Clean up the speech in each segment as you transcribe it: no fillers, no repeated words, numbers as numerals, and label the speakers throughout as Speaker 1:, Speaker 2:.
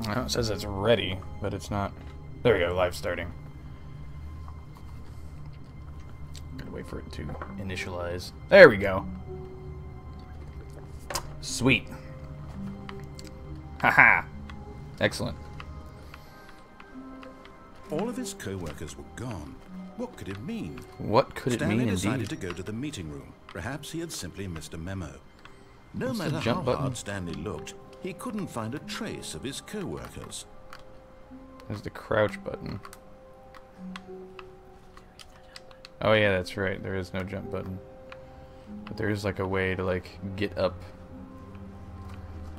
Speaker 1: Well, it says it's ready, but it's not. There we go, live starting. Gotta wait for it to initialize. There we go. Sweet. Haha. Excellent.
Speaker 2: All of his co-workers were gone. What could it mean?
Speaker 1: What could it mean, indeed?
Speaker 2: Stanley decided to go to the meeting room. Perhaps he had simply missed a memo. No
Speaker 1: What's the
Speaker 2: matter
Speaker 1: jump
Speaker 2: how
Speaker 1: button?
Speaker 2: hard Stanley looked, he couldn't find a trace of his co-workers.
Speaker 1: There's the crouch button. Oh yeah, that's right. There is no jump button. But there is like a way to like get up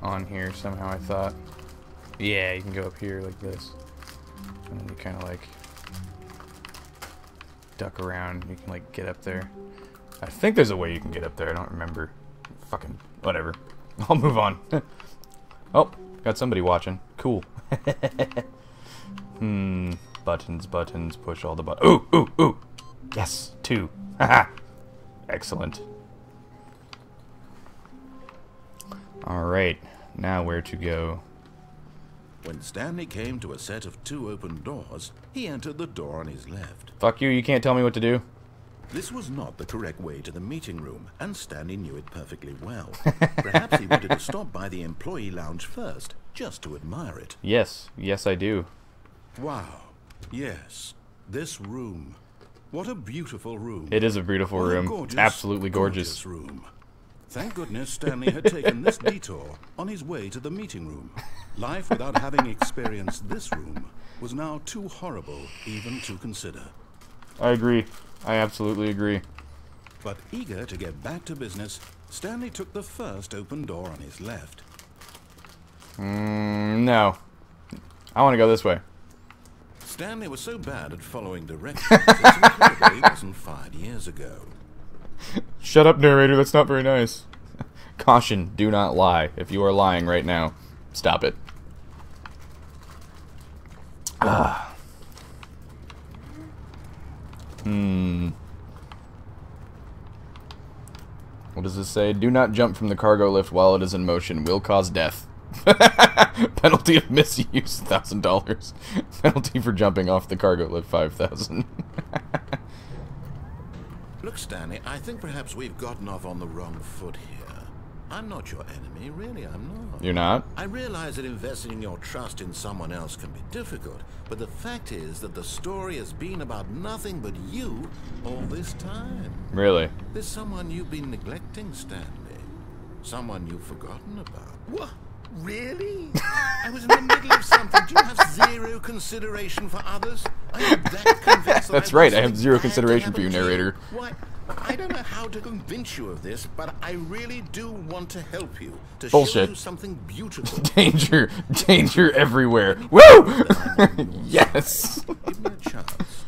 Speaker 1: on here somehow, I thought. Yeah, you can go up here like this. And then you kind of like duck around. You can like get up there. I think there's a way you can get up there. I don't remember. Fucking whatever. I'll move on. Oh, got somebody watching. Cool. Buttons, buttons, push all the buttons. Ooh, ooh, ooh. Yes, 2. Haha. Excellent. Alright, now where to go?
Speaker 2: When Stanley came to a set of 2 open doors, he entered the door on his left.
Speaker 1: Fuck you can't tell me what to do.
Speaker 2: This was not the correct way to the meeting room, and Stanley knew it perfectly well. Perhaps he wanted to stop by the employee lounge first, just to admire it.
Speaker 1: Yes, yes I do.
Speaker 2: Wow. Yes. This room. What a beautiful room.
Speaker 1: It is a beautiful room.
Speaker 2: Gorgeous,
Speaker 1: It's absolutely gorgeous.
Speaker 2: Room. Thank goodness Stanley had taken this detour on his way to the meeting room. Life without having experienced this room was now too horrible even to consider.
Speaker 1: I agree. I absolutely agree.
Speaker 2: But eager to get back to business, Stanley took the first open door on his left.
Speaker 1: No. I want to go this way.
Speaker 2: Stanley was so bad at following directions that incredible he wasn't fired years ago.
Speaker 1: Shut up, narrator. That's not very nice. Caution, do not lie. If you are lying right now, stop it. Ah. What does this say? Do not jump from the cargo lift while it is in motion. Will cause death. Penalty of misuse, $1,000. Penalty for jumping off the cargo lift, $5,000.
Speaker 2: Look, Stanley, I think perhaps we've gotten off on the wrong foot here. I'm not your enemy, really, I'm not.
Speaker 1: You're not?
Speaker 2: I realize that investing your trust in someone else can be difficult, but the fact is that the story has been about nothing but you all this time.
Speaker 1: Really?
Speaker 2: There's someone you've been neglecting, Stanley. Someone you've forgotten about. What? Really? I was in the middle of something. Do you have zero consideration for others? Are you that convinced?
Speaker 1: That's right, I have zero consideration for you, narrator.
Speaker 2: What? I don't know how to convince you of this, but I really do want to help you. To
Speaker 1: Bullshit.
Speaker 2: show you something beautiful.
Speaker 1: Danger. Danger everywhere. Woo! Yes!
Speaker 2: Give me a chance.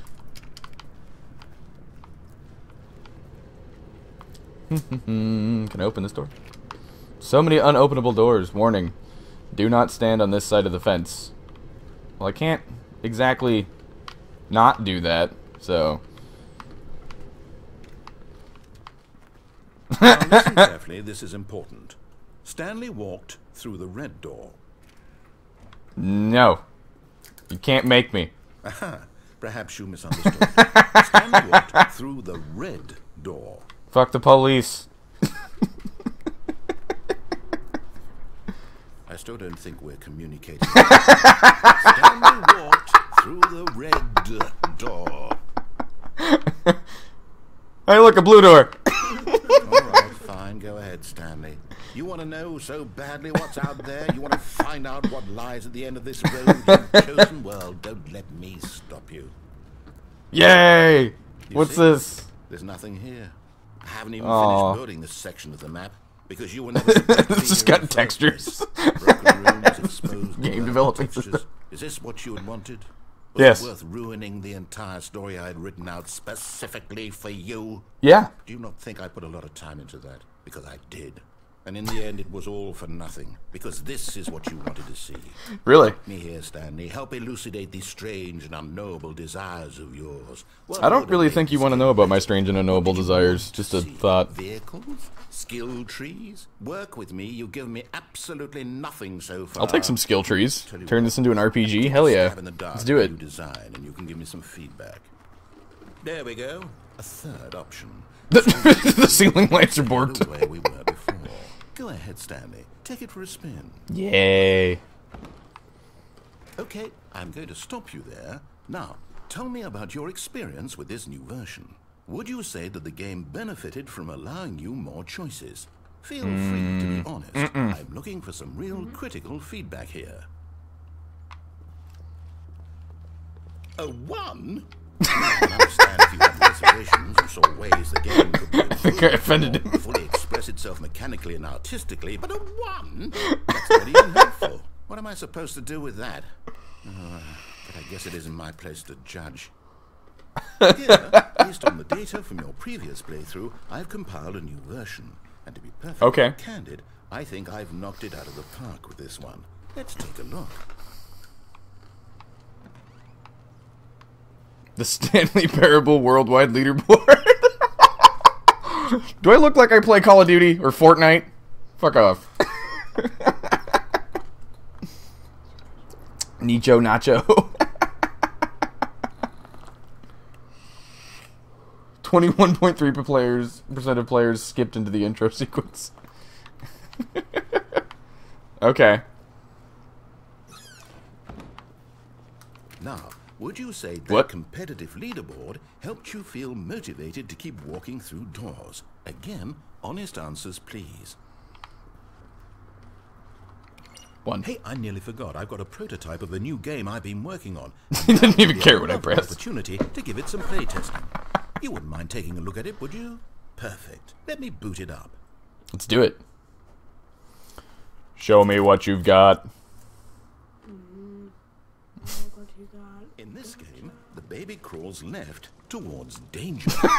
Speaker 1: Can I open this door? So many unopenable doors. Warning. Do not stand on this side of the fence. Well, I can't exactly not do that, so...
Speaker 2: Now listen carefully, this is important. Stanley walked through the red door.
Speaker 1: No. You can't make me.
Speaker 2: Aha, perhaps you misunderstood. Stanley walked through the red door.
Speaker 1: Fuck the police.
Speaker 2: I still don't think we're communicating. Stanley walked through the red door.
Speaker 1: Hey, look, a blue door.
Speaker 2: All right, fine. Go ahead, Stanley. You want to know so badly what's out there? You want to find out what lies at the end of this road you've chosen? Well, don't let me stop you.
Speaker 1: Yay! What's
Speaker 2: see?
Speaker 1: this?
Speaker 2: There's nothing here. I haven't even finished building this section of the map because you were never supposed to be
Speaker 1: This just
Speaker 2: here in
Speaker 1: got
Speaker 2: the first
Speaker 1: textures.
Speaker 2: place. Broken rooms, exposed
Speaker 1: Game
Speaker 2: development
Speaker 1: developing
Speaker 2: textures.
Speaker 1: system.
Speaker 2: Is this what you had wanted? Was
Speaker 1: Yes.
Speaker 2: it worth ruining the entire story I had written out specifically for you?
Speaker 1: Yeah.
Speaker 2: Do you not think I put a lot of time into that? Because I did. And in the end, it was all for nothing, because this is what you wanted to see.
Speaker 1: Really?
Speaker 2: Help me here, Stanley. Help elucidate these strange and unknowable desires of yours.
Speaker 1: I don't really think you want to know about my strange and unknowable desires. Just a thought.
Speaker 2: Vehicles? Skill trees? Work with me. You've given me absolutely nothing so far.
Speaker 1: I'll take some skill trees. Turn this into an RPG? Hell yeah. Let's do it.
Speaker 2: You design, and you can give me some feedback. There we go. A third option.
Speaker 1: The ceiling lights are bored.
Speaker 2: The way we were before. Go ahead, Stanley. Take it for a spin.
Speaker 1: Yay.
Speaker 2: Okay, I'm going to stop you there. Now, tell me about your experience with this new version. Would you say that the game benefited from allowing you more choices? Feel free to be honest. I'm looking for some real critical feedback here. A 1? I understand if you had reservations and saw ways the game could be
Speaker 1: I think I offended him.
Speaker 2: fully express itself mechanically and artistically, but a 1? That's not even helpful. What am I supposed to do with that? But I guess it isn't my place to judge. Here, based on the data from your previous playthrough, I've compiled a new version. And to be perfectly candid, I think I've knocked it out of the park with this one. Let's take a look.
Speaker 1: The Stanley Parable Worldwide Leaderboard. Do I look like I play Call of Duty or Fortnite? Fuck off. Nicho Nacho. 21.3% of players skipped into the intro sequence. Okay.
Speaker 2: Now, would you say that competitive leaderboard helped you feel motivated to keep walking through doors? Again, honest answers, please.
Speaker 1: 1.
Speaker 2: Hey, I nearly forgot. I've got a prototype of a new game I've been working on.
Speaker 1: He didn't even care what I pressed.
Speaker 2: Opportunity to give it some playtesting. You wouldn't mind taking a look at it, would you? Perfect. Let me boot it up.
Speaker 1: Let's do it. Show me what you've got.
Speaker 2: In this game, the baby crawls left towards danger. And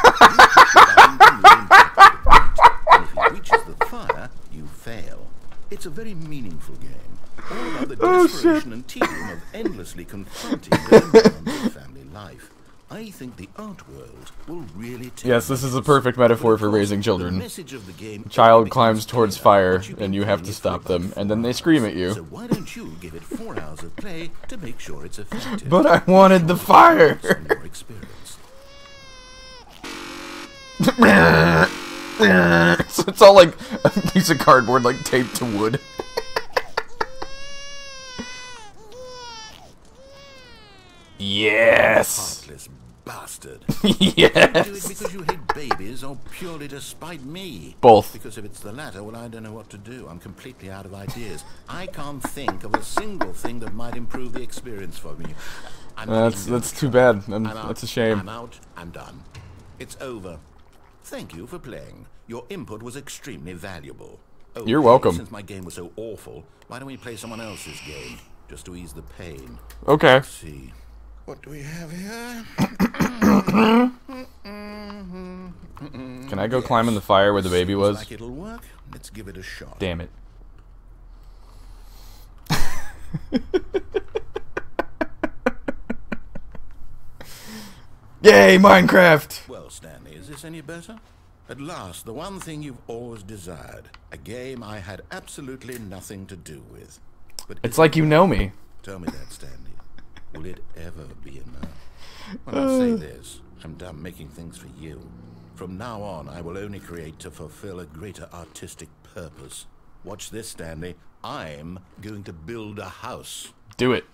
Speaker 2: if he reaches the fire, you fail. It's a very meaningful game. All about the desperation and tedium of endlessly confronting the demands of family life. I think the art world will really take.
Speaker 1: Yes, this is a perfect metaphor for raising children.
Speaker 2: The message of the game
Speaker 1: Child climbs towards fire, and you have to stop them, and then they scream at you.
Speaker 2: So why don't you give it 4 hours of play to make sure it's effective?
Speaker 1: But I wanted the fire!
Speaker 2: Your experience.
Speaker 1: So it's all like a piece of cardboard, like taped to wood. Yes!
Speaker 2: Heartless bastard.
Speaker 1: Yes!
Speaker 2: Do it because you hate babies or purely to spite me?
Speaker 1: Both.
Speaker 2: Because if it's the latter, well, I don't know what to do. I'm completely out of ideas. I can't think of a single thing that might improve the experience for me.
Speaker 1: That's too bad. That's a shame.
Speaker 2: I'm out. I'm done. It's over. Thank you for playing. Your input was extremely valuable. Oh,
Speaker 1: you're welcome.
Speaker 2: Since my game was so awful, why don't we play someone else's game? Just to ease the pain.
Speaker 1: Okay.
Speaker 2: Let's see. What do we have here?
Speaker 1: Can I go climb in the fire where the baby was?
Speaker 2: Like it'll work. Let's give it a shot.
Speaker 1: Damn it. Yay, Minecraft!
Speaker 2: Well, Stanley, is this any better? At last, the one thing you've always desired. A game I had absolutely nothing to do with. But
Speaker 1: it's like you know me.
Speaker 2: Tell me that, Stanley. Will it ever be enough? When I say this, I'm done making things for you. From now on, I will only create to fulfill a greater artistic purpose. Watch this, Stanley. I'm going to build a house.
Speaker 1: Do it.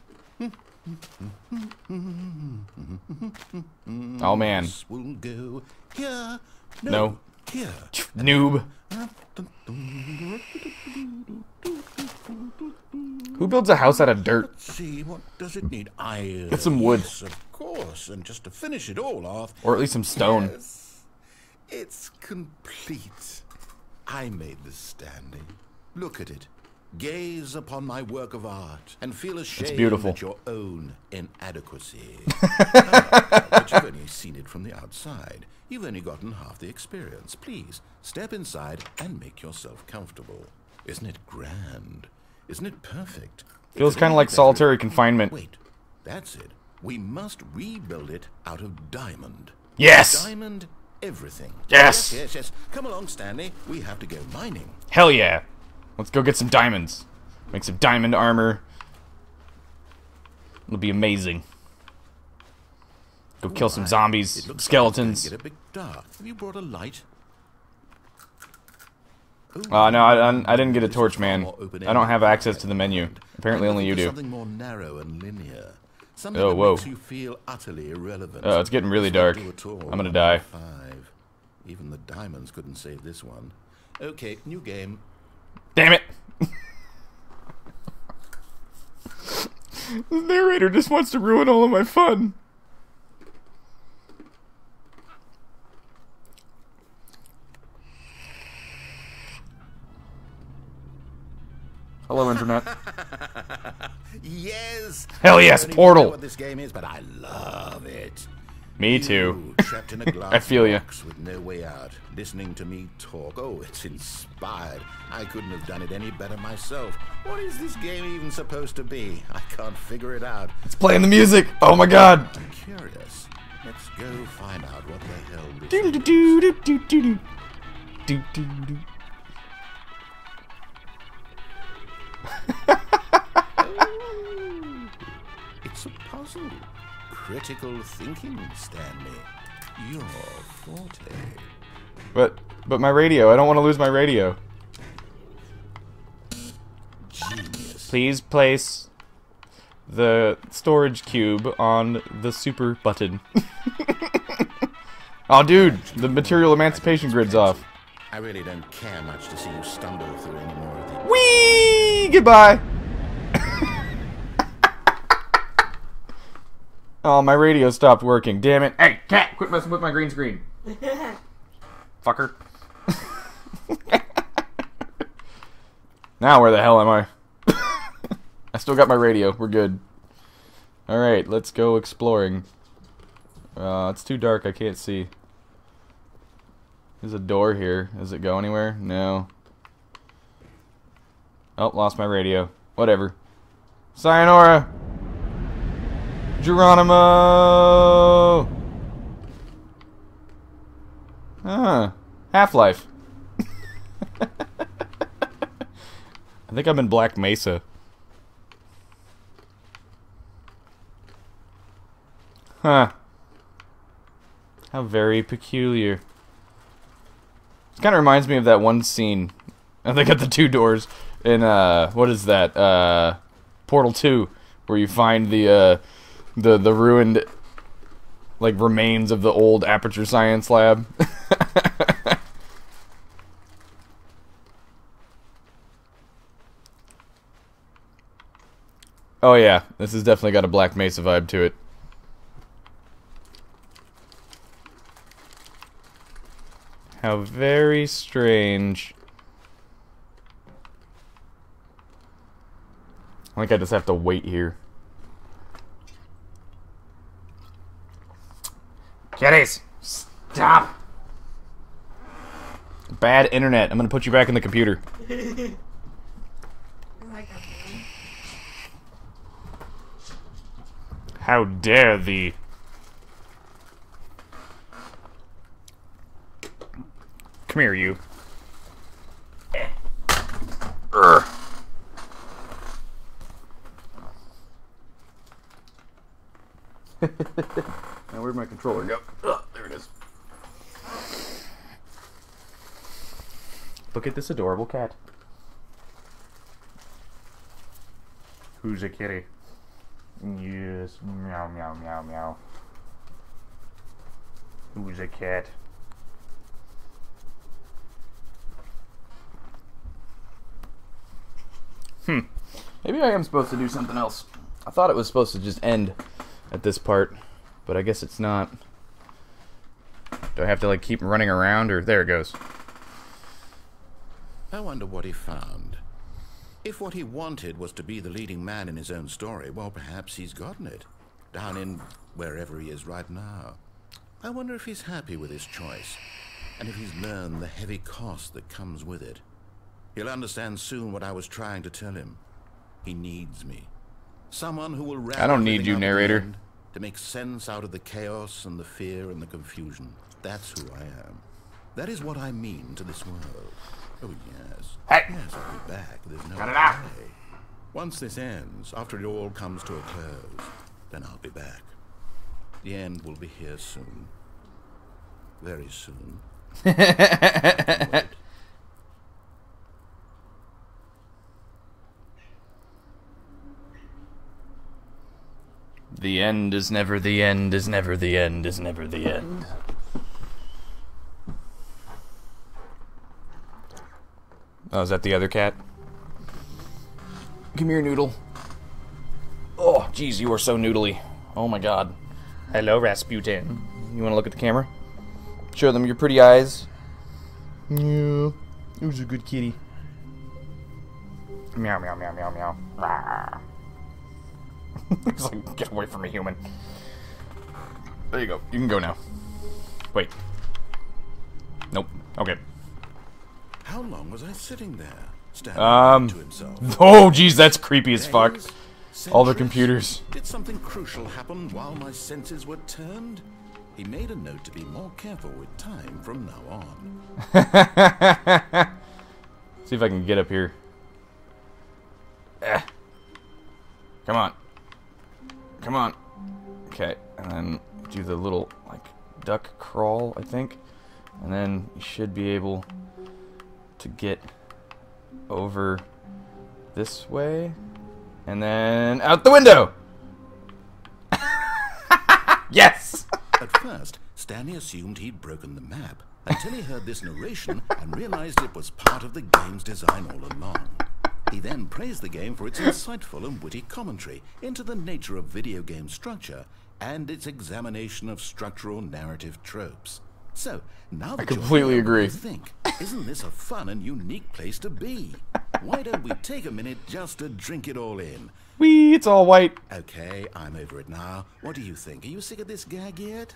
Speaker 1: Oh, man.
Speaker 2: This will go here.
Speaker 1: No.
Speaker 2: Here.
Speaker 1: Noob. Who builds a house out of dirt?
Speaker 2: Let's see, what does it need? Iron.
Speaker 1: Get some wood.
Speaker 2: Yes, of course. And just to finish it all off...
Speaker 1: Or at least some stone.
Speaker 2: Yes, it's complete. I made this, Stanley. Look at it. Gaze upon my work of art and feel ashamed
Speaker 1: beautiful.
Speaker 2: at your own inadequacy. But you've only seen it from the outside. You've only gotten half the experience. Please, step inside and make yourself comfortable. Isn't it grand? Isn't it perfect?
Speaker 1: Feels kind of like solitary confinement.
Speaker 2: Wait, that's it. We must rebuild it out of diamond.
Speaker 1: Yes!
Speaker 2: Diamond everything.
Speaker 1: Yes!
Speaker 2: Yes. Come along, Stanley. We have to go mining.
Speaker 1: Hell yeah! Let's go get some diamonds. Make some diamond armor. It'll be amazing. Go kill some zombies, skeletons.
Speaker 2: Get a bit dark. Have you brought a light?
Speaker 1: No, I didn't get a torch, man. I don't have access to the menu. Apparently only you do.
Speaker 2: Something more narrow and linear. Something
Speaker 1: Oh,
Speaker 2: that
Speaker 1: whoa.
Speaker 2: makes you feel utterly irrelevant.
Speaker 1: Oh, it's getting really dark. I'm gonna die.
Speaker 2: 5. Even the diamonds couldn't save this one. Okay, new game.
Speaker 1: Damn it! The narrator just wants to ruin all of my fun. Hello, Internet.
Speaker 2: Yes!
Speaker 1: Hell yes,
Speaker 2: I don't even
Speaker 1: Portal!
Speaker 2: know what this game is, but I love it.
Speaker 1: Me too.
Speaker 2: You, trapped in a glass
Speaker 1: I feel ya.
Speaker 2: box with no way out, listening to me talk. Oh, it's inspired. I couldn't have done it any better myself. What is this game even supposed to be? I can't figure it out.
Speaker 1: It's playing the music. Oh my god.
Speaker 2: I'm curious. Let's go find out what the hell this
Speaker 1: Do
Speaker 2: is.
Speaker 1: do do do do do do do do.
Speaker 2: Oh, it's a puzzle. Critical thinking, Stanley. Your forte.
Speaker 1: But my radio. I don't want to lose my radio.
Speaker 2: Genius.
Speaker 1: Please place the storage cube on the super button. Oh, dude, the material emancipation grid's off.
Speaker 2: I really don't care much to see you stumble through any more of the...
Speaker 1: Whee! Goodbye. Oh, my radio stopped working. Damn it. Hey, cat, quit messing with my green screen. Fucker. Now where the hell am I? I still got my radio. We're good. Alright, let's go exploring. It's too dark. I can't see. There's a door here. Does it go anywhere? No. Oh, lost my radio. Whatever. Sayonara! Geronimo! Ah, Half-Life. I think I'm in Black Mesa. Huh. How very peculiar. It kind of reminds me of that one scene. I think at the 2 doors in, what is that? Portal 2, where you find the ruined, like, remains of the old Aperture Science Lab. Oh yeah, this has definitely got a Black Mesa vibe to it. How very strange. I think I just have to wait here. Kitties! Stop! Bad internet. I'm gonna put you back in the computer. How dare thee! Come here, you. Now where'd my controller go? There it is. Look at this adorable cat. Who's a kitty? Yes, meow meow meow meow. Who's a cat? Maybe I am supposed to do something else. I thought it was supposed to just end at this part, but I guess it's not. Do I have to, like, keep running around, or there it goes?
Speaker 2: I wonder what he found. If what he wanted was to be the leading man in his own story, well, perhaps he's gotten it. Down in wherever he is right now. I wonder if he's happy with his choice, and if he's learned the heavy cost that comes with it. He'll understand soon what I was trying to tell him. He needs me. Someone who will wrap
Speaker 1: I don't need
Speaker 2: everything
Speaker 1: you,
Speaker 2: up at the
Speaker 1: narrator.
Speaker 2: end to make sense out of the chaos and the fear and the confusion. That's who I am. That is what I mean to this world. Oh, yes.
Speaker 1: Hey!
Speaker 2: Yes, I'll be back. There's no
Speaker 1: Cut it out.
Speaker 2: way. Once this ends, after it all comes to a close, then I'll be back. The end will be here soon. Very soon. Wait.
Speaker 1: The end is never the end, is never the end, is never the end. Oh, is that the other cat? Come here, Noodle. Oh, jeez, you are so noodly. Oh my god. Hello, Rasputin. You want to look at the camera? Show them your pretty eyes. Yeah, who's a good kitty? Meow, meow, meow, meow, meow. Rawr. He's like, get away from me, human. There you go. You can go now. Wait. Nope. Okay.
Speaker 2: How long was I sitting there, standing to himself?
Speaker 1: Oh, jeez, that's creepy as fuck.
Speaker 2: Days?
Speaker 1: All the
Speaker 2: Centuries?
Speaker 1: computers.
Speaker 2: Did something crucial happen while my senses were turned? He made a note to be more careful with time from now on.
Speaker 1: See if I can get up here. Come on. Come on. Okay, and then do the little, like, duck crawl, I think. And then you should be able to get over this way. And then out the window! Yes!
Speaker 2: At first, Stanley assumed he'd broken the map, until he heard this narration and realized it was part of the game's design all along. He then praised the game for its insightful and witty commentary into the nature of video game structure and its examination of structural narrative tropes. So, now that
Speaker 1: completely
Speaker 2: you're
Speaker 1: agree.
Speaker 2: here, what do you think? Isn't this a fun and unique place to be? Why don't we take a minute just to drink it all in?
Speaker 1: Whee, it's all white.
Speaker 2: Okay, I'm over it now. What do you think? Are you sick of this gag yet?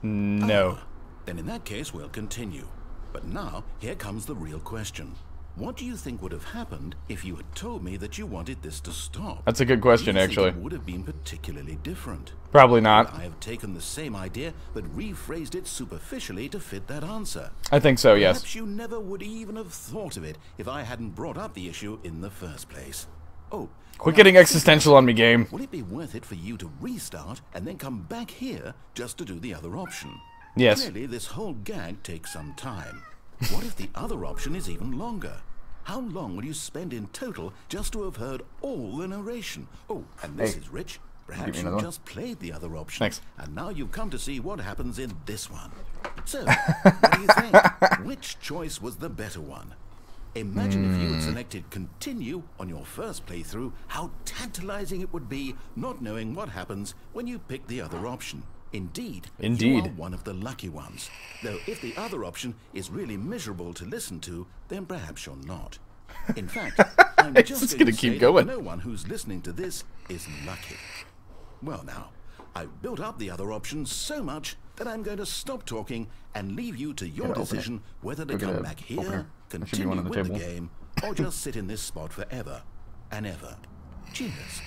Speaker 1: No.
Speaker 2: Then in that case, we'll continue. But now, here comes the real question. What do you think would have happened if you had told me that you wanted this to stop?
Speaker 1: That's a good question,
Speaker 2: Do you think
Speaker 1: actually.
Speaker 2: it would have been particularly different.
Speaker 1: Probably not.
Speaker 2: I have taken the same idea, but rephrased it superficially to fit that answer.
Speaker 1: I think so, yes.
Speaker 2: Perhaps you never would even have thought of it if I hadn't brought up the issue in the first place. Oh,
Speaker 1: Quit
Speaker 2: now,
Speaker 1: getting existential on me, game.
Speaker 2: will it be worth it for you to restart and then come back here just to do the other option?
Speaker 1: Yes.
Speaker 2: Clearly, this whole gag takes some time. What if the other option is even longer? How long will you spend in total just to have heard all the narration? Oh, and this
Speaker 1: Hey,
Speaker 2: is rich.
Speaker 1: give
Speaker 2: Perhaps
Speaker 1: me
Speaker 2: you
Speaker 1: another one.
Speaker 2: just played the other option.
Speaker 1: Thanks.
Speaker 2: And now you've come to see what happens in this one. So, what do you think? Which choice was the better one? Imagine if you had selected continue on your first playthrough, how tantalizing it would be not knowing what happens when you pick the other option. Indeed, you
Speaker 1: Indeed.
Speaker 2: are one of the lucky ones. Though if the other option is really miserable to listen to, then perhaps you're not. In fact, I'm
Speaker 1: It's
Speaker 2: just
Speaker 1: just
Speaker 2: going
Speaker 1: gonna
Speaker 2: to
Speaker 1: keep
Speaker 2: say
Speaker 1: going.
Speaker 2: that no one who's listening to this is lucky. Well now, I've built up the other options so much that I'm going to stop talking and leave you to your
Speaker 1: Gotta open
Speaker 2: decision whether to
Speaker 1: Go get
Speaker 2: come
Speaker 1: a
Speaker 2: back
Speaker 1: opener.
Speaker 2: here,
Speaker 1: There should be
Speaker 2: continue
Speaker 1: one on the
Speaker 2: with the
Speaker 1: table.
Speaker 2: game, or just sit in this spot forever and ever. Cheers.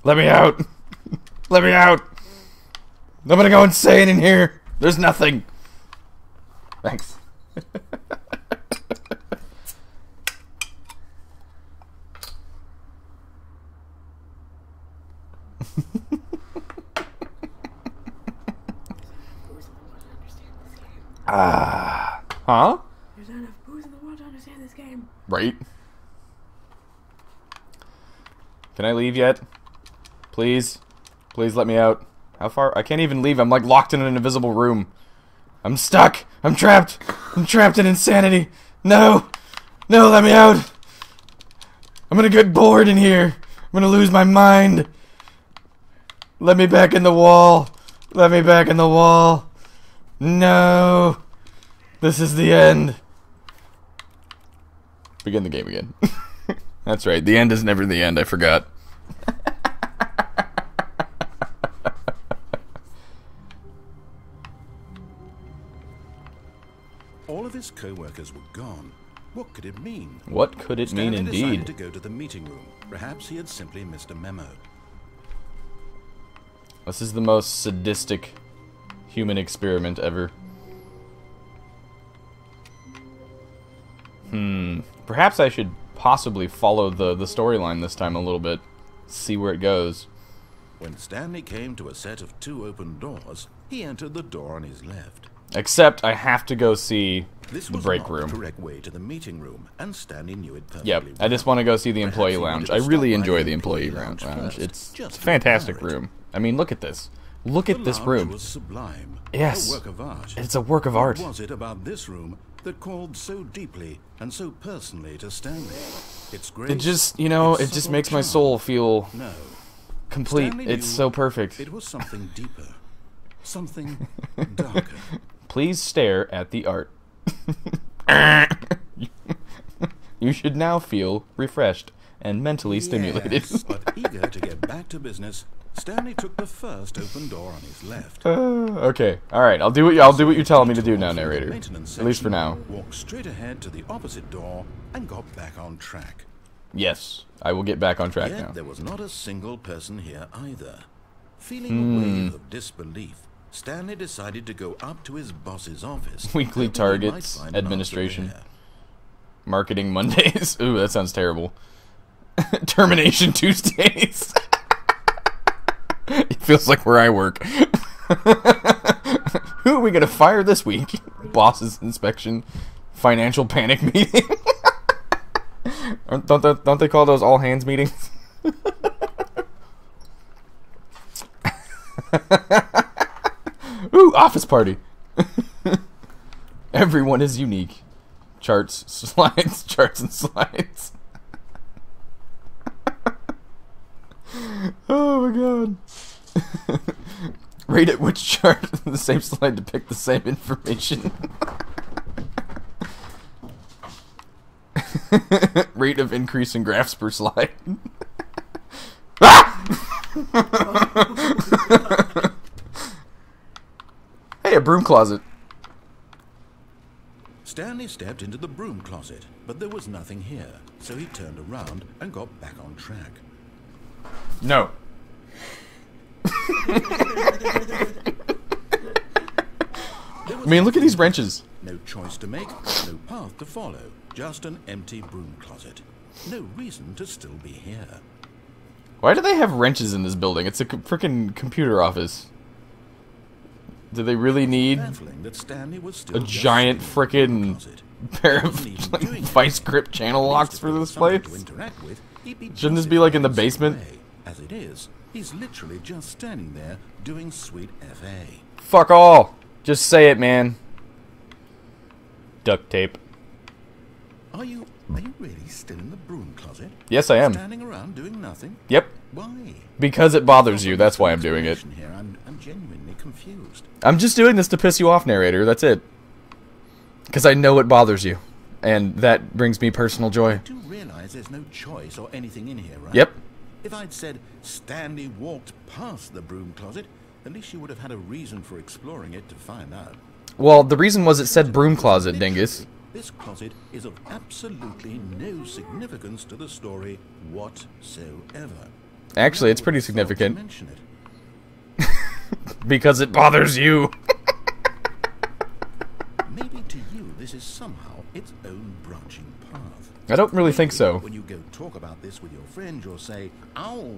Speaker 1: Let me out. Let me out. I'm gonna go insane in here. There's nothing. Thanks. Huh?
Speaker 3: There's not enough booze in the world to understand this game.
Speaker 1: Right? Can I leave yet? Please? Please let me out. How far? I can't even leave. I'm like locked in an invisible room. I'm stuck. I'm trapped. I'm trapped in insanity. No. No, let me out. I'm gonna get bored in here. I'm gonna lose my mind. Let me back in the wall. Let me back in the wall. No. This is the end. Begin the game again. That's right. The end is never the end. I forgot.
Speaker 2: All of his co-workers were gone. What could it mean?
Speaker 1: What could it mean,
Speaker 2: Stanley
Speaker 1: indeed?
Speaker 2: decided to go to the meeting room. Perhaps he had simply missed a memo.
Speaker 1: This is the most sadistic human experiment ever. Perhaps I should possibly follow the storyline this time a little bit. See where it goes.
Speaker 2: When Stanley came to a set of 2 open doors, he entered the door on his left.
Speaker 1: Except I have to go see
Speaker 2: This
Speaker 1: the
Speaker 2: was
Speaker 1: break
Speaker 2: not
Speaker 1: room.
Speaker 2: the correct way to the meeting room, and Stanley knew it perfectly
Speaker 1: Yep,
Speaker 2: well.
Speaker 1: I just want to go see the
Speaker 2: Perhaps
Speaker 1: employee
Speaker 2: he
Speaker 1: lounge.
Speaker 2: wanted
Speaker 1: I
Speaker 2: to
Speaker 1: really
Speaker 2: stop by
Speaker 1: enjoy
Speaker 2: the
Speaker 1: the employee
Speaker 2: employee
Speaker 1: lounge.
Speaker 2: lounge
Speaker 1: It's
Speaker 2: first, just
Speaker 1: a
Speaker 2: to
Speaker 1: fantastic
Speaker 2: admire it.
Speaker 1: room. I mean, look at this. Look at this
Speaker 2: The lounge
Speaker 1: room.
Speaker 2: was sublime.
Speaker 1: Yes.
Speaker 2: A work of art.
Speaker 1: It's a work of art.
Speaker 2: What was it about this room that called so deeply and so personally to Stanley? It's great.
Speaker 1: It just, you know, it just makes my soul feel
Speaker 2: No.
Speaker 1: complete.
Speaker 2: Stanley
Speaker 1: It's
Speaker 2: knew
Speaker 1: so perfect.
Speaker 2: It was something deeper. Something darker.
Speaker 1: Please stare at the art. You should now feel refreshed and mentally stimulated.
Speaker 2: Yes, but eager to get back to business, Stanley took the first open door on his left.
Speaker 1: Okay, all right. I'll do what you're telling me to do now, narrator. At least for now.
Speaker 2: Walked straight ahead to the opposite door and got back on track.
Speaker 1: Yes, I will get back on track
Speaker 2: Yet
Speaker 1: now.
Speaker 2: there was not a single person here either. Feeling a wave of disbelief, Stanley decided to go up to his boss's office.
Speaker 1: Weekly
Speaker 2: hoping he might
Speaker 1: targets,
Speaker 2: find an answer
Speaker 1: administration.
Speaker 2: there.
Speaker 1: Marketing Mondays. Ooh, that sounds terrible. Termination Tuesdays. It feels like where I work. Who are we gonna fire this week? Boss's inspection. Financial panic meeting. Don't they call those all hands meetings? Ooh, office party. Everyone is unique. Charts, slides, charts and slides. Oh my god. Rate at which chart the same slide depict the same information. Rate of increase in graphs per slide. Ah! Hey, a broom closet.
Speaker 2: Stanley stepped into the broom closet, but there was nothing here, so he turned around and got back on track.
Speaker 1: No. I mean, look at these wrenches.
Speaker 2: No choice to make, no path to follow, just an empty broom closet. No reason to still be here.
Speaker 1: Why do they have wrenches in this building? It's a freaking computer office. Do they really need
Speaker 2: Baffling that Stanley was still
Speaker 1: a
Speaker 2: just
Speaker 1: giant
Speaker 2: sitting in the broom
Speaker 1: frickin'
Speaker 2: closet.
Speaker 1: pair
Speaker 2: He
Speaker 1: of
Speaker 2: wasn't even
Speaker 1: like,
Speaker 2: doing
Speaker 1: vice
Speaker 2: anything.
Speaker 1: grip channel
Speaker 2: At least
Speaker 1: locks
Speaker 2: if
Speaker 1: for
Speaker 2: there
Speaker 1: this
Speaker 2: was something
Speaker 1: place?
Speaker 2: to interact with, he'd be
Speaker 1: Shouldn't this be like in the
Speaker 2: justified
Speaker 1: basement?
Speaker 2: some way. As it is, he's literally just standing there doing sweet FA.
Speaker 1: Fuck all. Just say it, man. Duct tape.
Speaker 2: Are you really still in the broom closet?
Speaker 1: Yes, I am.
Speaker 2: Standing around doing nothing?
Speaker 1: Yep.
Speaker 2: Why?
Speaker 1: Because it bothers you. That's why I'm doing it.
Speaker 2: Here, I'm genuinely confused.
Speaker 1: I'm just doing this to piss you off, narrator. That's it. Because I know it bothers you. And that brings me personal joy.
Speaker 2: You do realize there's no choice or anything in here, right?
Speaker 1: Yep.
Speaker 2: If I'd said Stanley walked past the broom closet, at least you would have had a reason for exploring it to find out.
Speaker 1: Well, the reason was it said broom closet, dingus.
Speaker 2: This closet is of absolutely no significance to the story whatsoever.
Speaker 1: Actually, it's
Speaker 2: Never
Speaker 1: pretty
Speaker 2: would have thought to
Speaker 1: significant.
Speaker 2: mention it.
Speaker 1: Because it bothers you.
Speaker 2: Maybe to you this is somehow its own branching path.
Speaker 1: I don't really think
Speaker 2: Maybe
Speaker 1: so.
Speaker 2: When you go talk about this with your friend, you'll say, "Oh,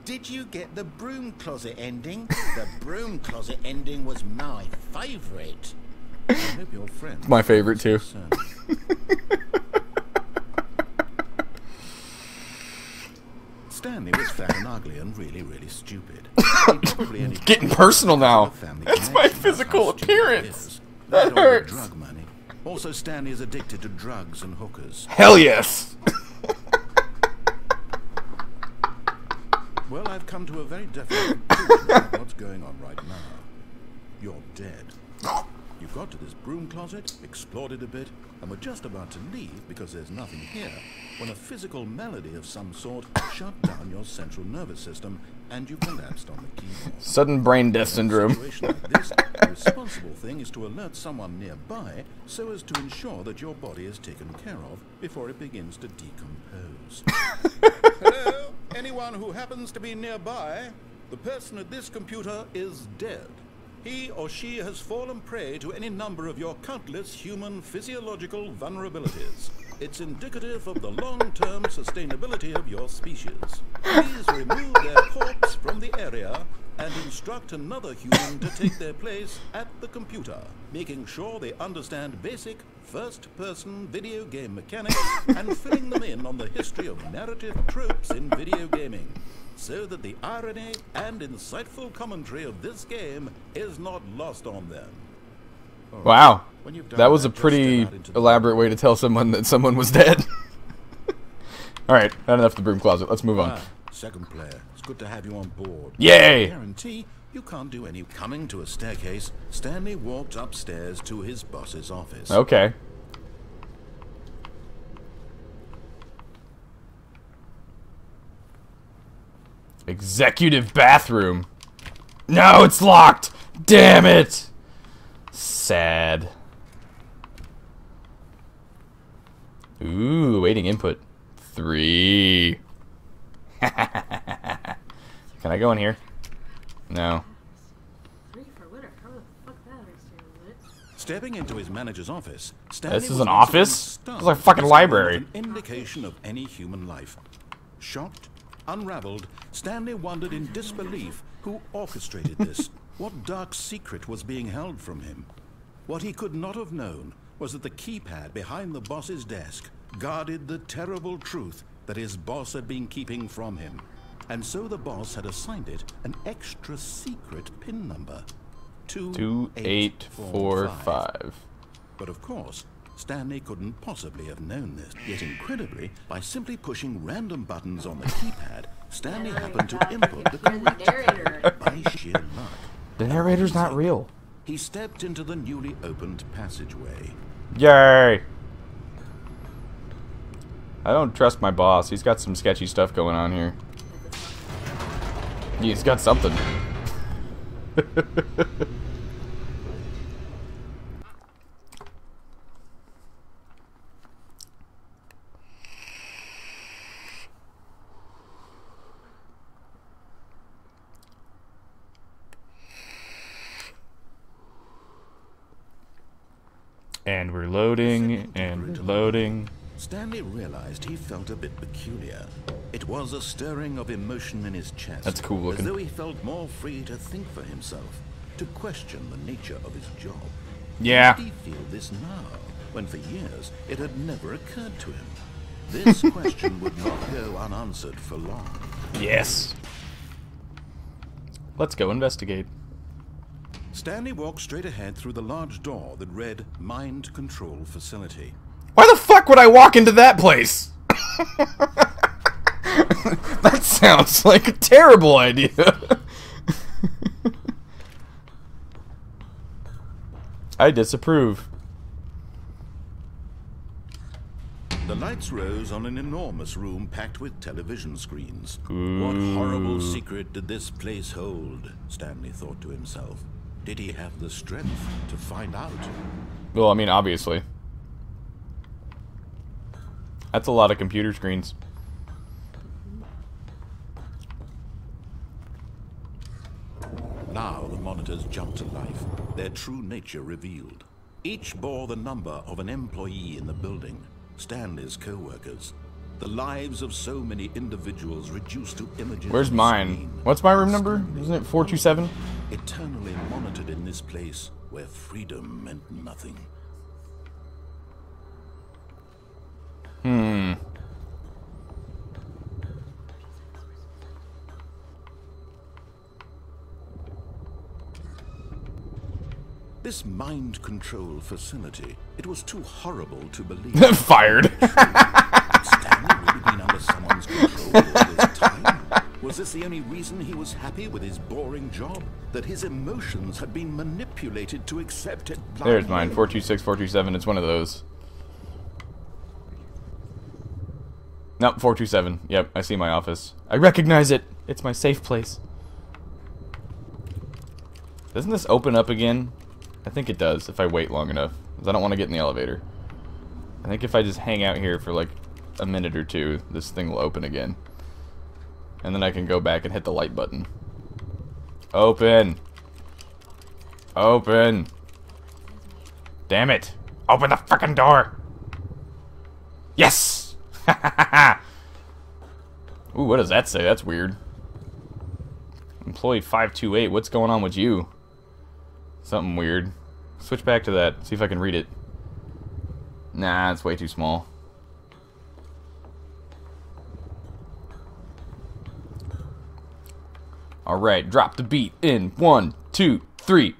Speaker 2: did you get the broom closet ending? The broom closet ending was my favourite." I hope your friend.
Speaker 1: My favorite too.
Speaker 2: Stanley was fat and ugly and really, really stupid. He probably only
Speaker 1: Getting
Speaker 2: got
Speaker 1: personal
Speaker 2: because
Speaker 1: now.
Speaker 2: of a family
Speaker 1: That's my
Speaker 2: connection.
Speaker 1: physical
Speaker 2: How stupid it
Speaker 1: appearance.
Speaker 2: is.
Speaker 1: That
Speaker 2: Not all the
Speaker 1: hurts.
Speaker 2: Drug money. Also, Stanley is addicted to drugs and hookers.
Speaker 1: Hell yes.
Speaker 2: Well, I've come to a very definite conclusion about what's going on right now. you're dead. You got to this broom closet, explored it a bit, and were just about to leave because there's nothing here, when a physical malady of some sort shut down your central nervous system and you collapsed on the keyboard.
Speaker 1: Sudden brain death syndrome.
Speaker 2: In a situation like this, the responsible thing is to alert someone nearby so as to ensure that your body is taken care of before it begins to decompose. Hello? Anyone who happens to be nearby? The person at this computer is dead. He or she has fallen prey to any number of your countless human physiological vulnerabilities. It's indicative of the long-term sustainability of your species. Please remove their corpse from the area and instruct another human to take their place at the computer, making sure they understand basic first-person video game mechanics and filling them in on the history of narrative tropes in video gaming, so that the irony and insightful commentary of this game is not lost on them.
Speaker 1: Wow. That was a pretty elaborate way to tell someone that someone was dead. Alright, not enough of the broom closet. Let's move on.
Speaker 2: Second player, it's good to have you on board.
Speaker 1: Yay!
Speaker 2: I guarantee you can't do any. Coming to a staircase, Stanley walked upstairs to his boss's office.
Speaker 1: Okay. Executive bathroom. No, it's locked. Damn it. Sad. Ooh, waiting input. 3. Can I go in here? No.
Speaker 2: Stepping into his manager's office, Stanley
Speaker 1: This is
Speaker 2: was
Speaker 1: an office?
Speaker 2: stunned.
Speaker 1: It's like a fucking library.
Speaker 2: An indication of any human life. Shocked, unraveled, Stanley wondered in disbelief who orchestrated this. What dark secret was being held from him? What he could not have known was that the keypad behind the boss's desk guarded the terrible truth that his boss had been keeping from him. And so the boss had assigned it an extra secret PIN number.
Speaker 1: 2845.
Speaker 2: But of course, Stanley couldn't possibly have known this. Yet incredibly, by simply pushing random buttons on the keypad, Stanley happened to input the correct code by sheer luck.
Speaker 1: The narrator's not real.
Speaker 2: He stepped into the newly opened passageway.
Speaker 1: Yay! I don't trust my boss. He's got some sketchy stuff going on here. He's got something. And we're loading, and loading.
Speaker 2: Stanley realized he felt a bit peculiar. It was a stirring of emotion in his chest.
Speaker 1: That's cool looking.
Speaker 2: As though he felt more free to think for himself, to question the nature of his job.
Speaker 1: Yeah.
Speaker 2: Did he feel this now, when for years it had never occurred to him? This question would not go unanswered for long.
Speaker 1: Yes. Let's go investigate.
Speaker 2: Stanley walked straight ahead through the large door that read Mind Control Facility.
Speaker 1: Why the fuck would I walk into that place? That sounds like a terrible idea. I disapprove.
Speaker 2: The lights rose on an enormous room packed with television screens.
Speaker 1: Ooh.
Speaker 2: What horrible secret did this place hold? Stanley thought to himself. Did he have the strength to find out?
Speaker 1: Well, I mean, obviously. That's a lot of computer screens.
Speaker 2: Now the monitors jumped to life, their true nature revealed. Each bore the number of an employee in the building, Stanley's co-workers. The lives of so many individuals reduced to images.
Speaker 1: Where's
Speaker 2: on the
Speaker 1: mine?
Speaker 2: screen.
Speaker 1: What's my room number? Isn't it 427?
Speaker 2: Eternally monitored in this place where freedom meant nothing. This mind control facility, it was too horrible to believe.
Speaker 1: Fired.
Speaker 2: Had Stanley really been under someone's control all this time? Was this the only reason he was happy with his boring job? That his emotions had been manipulated to accept it blindly?
Speaker 1: There's mine. 426, 427. It's one of those. Nope, 427. Yep, I see my office. I recognize it. It's my safe place. Doesn't this open up again? I think it does if I wait long enough. Because I don't want to get in the elevator. I think if I just hang out here for like a minute or two, this thing will open again. And then I can go back and hit the light button. Open! Open! Damn it! Open the frickin' door! Yes! Ooh, what does that say? That's weird. Employee 528, what's going on with you? Something weird. Switch back to that, see if I can read it. Nah, it's way too small. Alright, drop the beat in 1, 2, 3.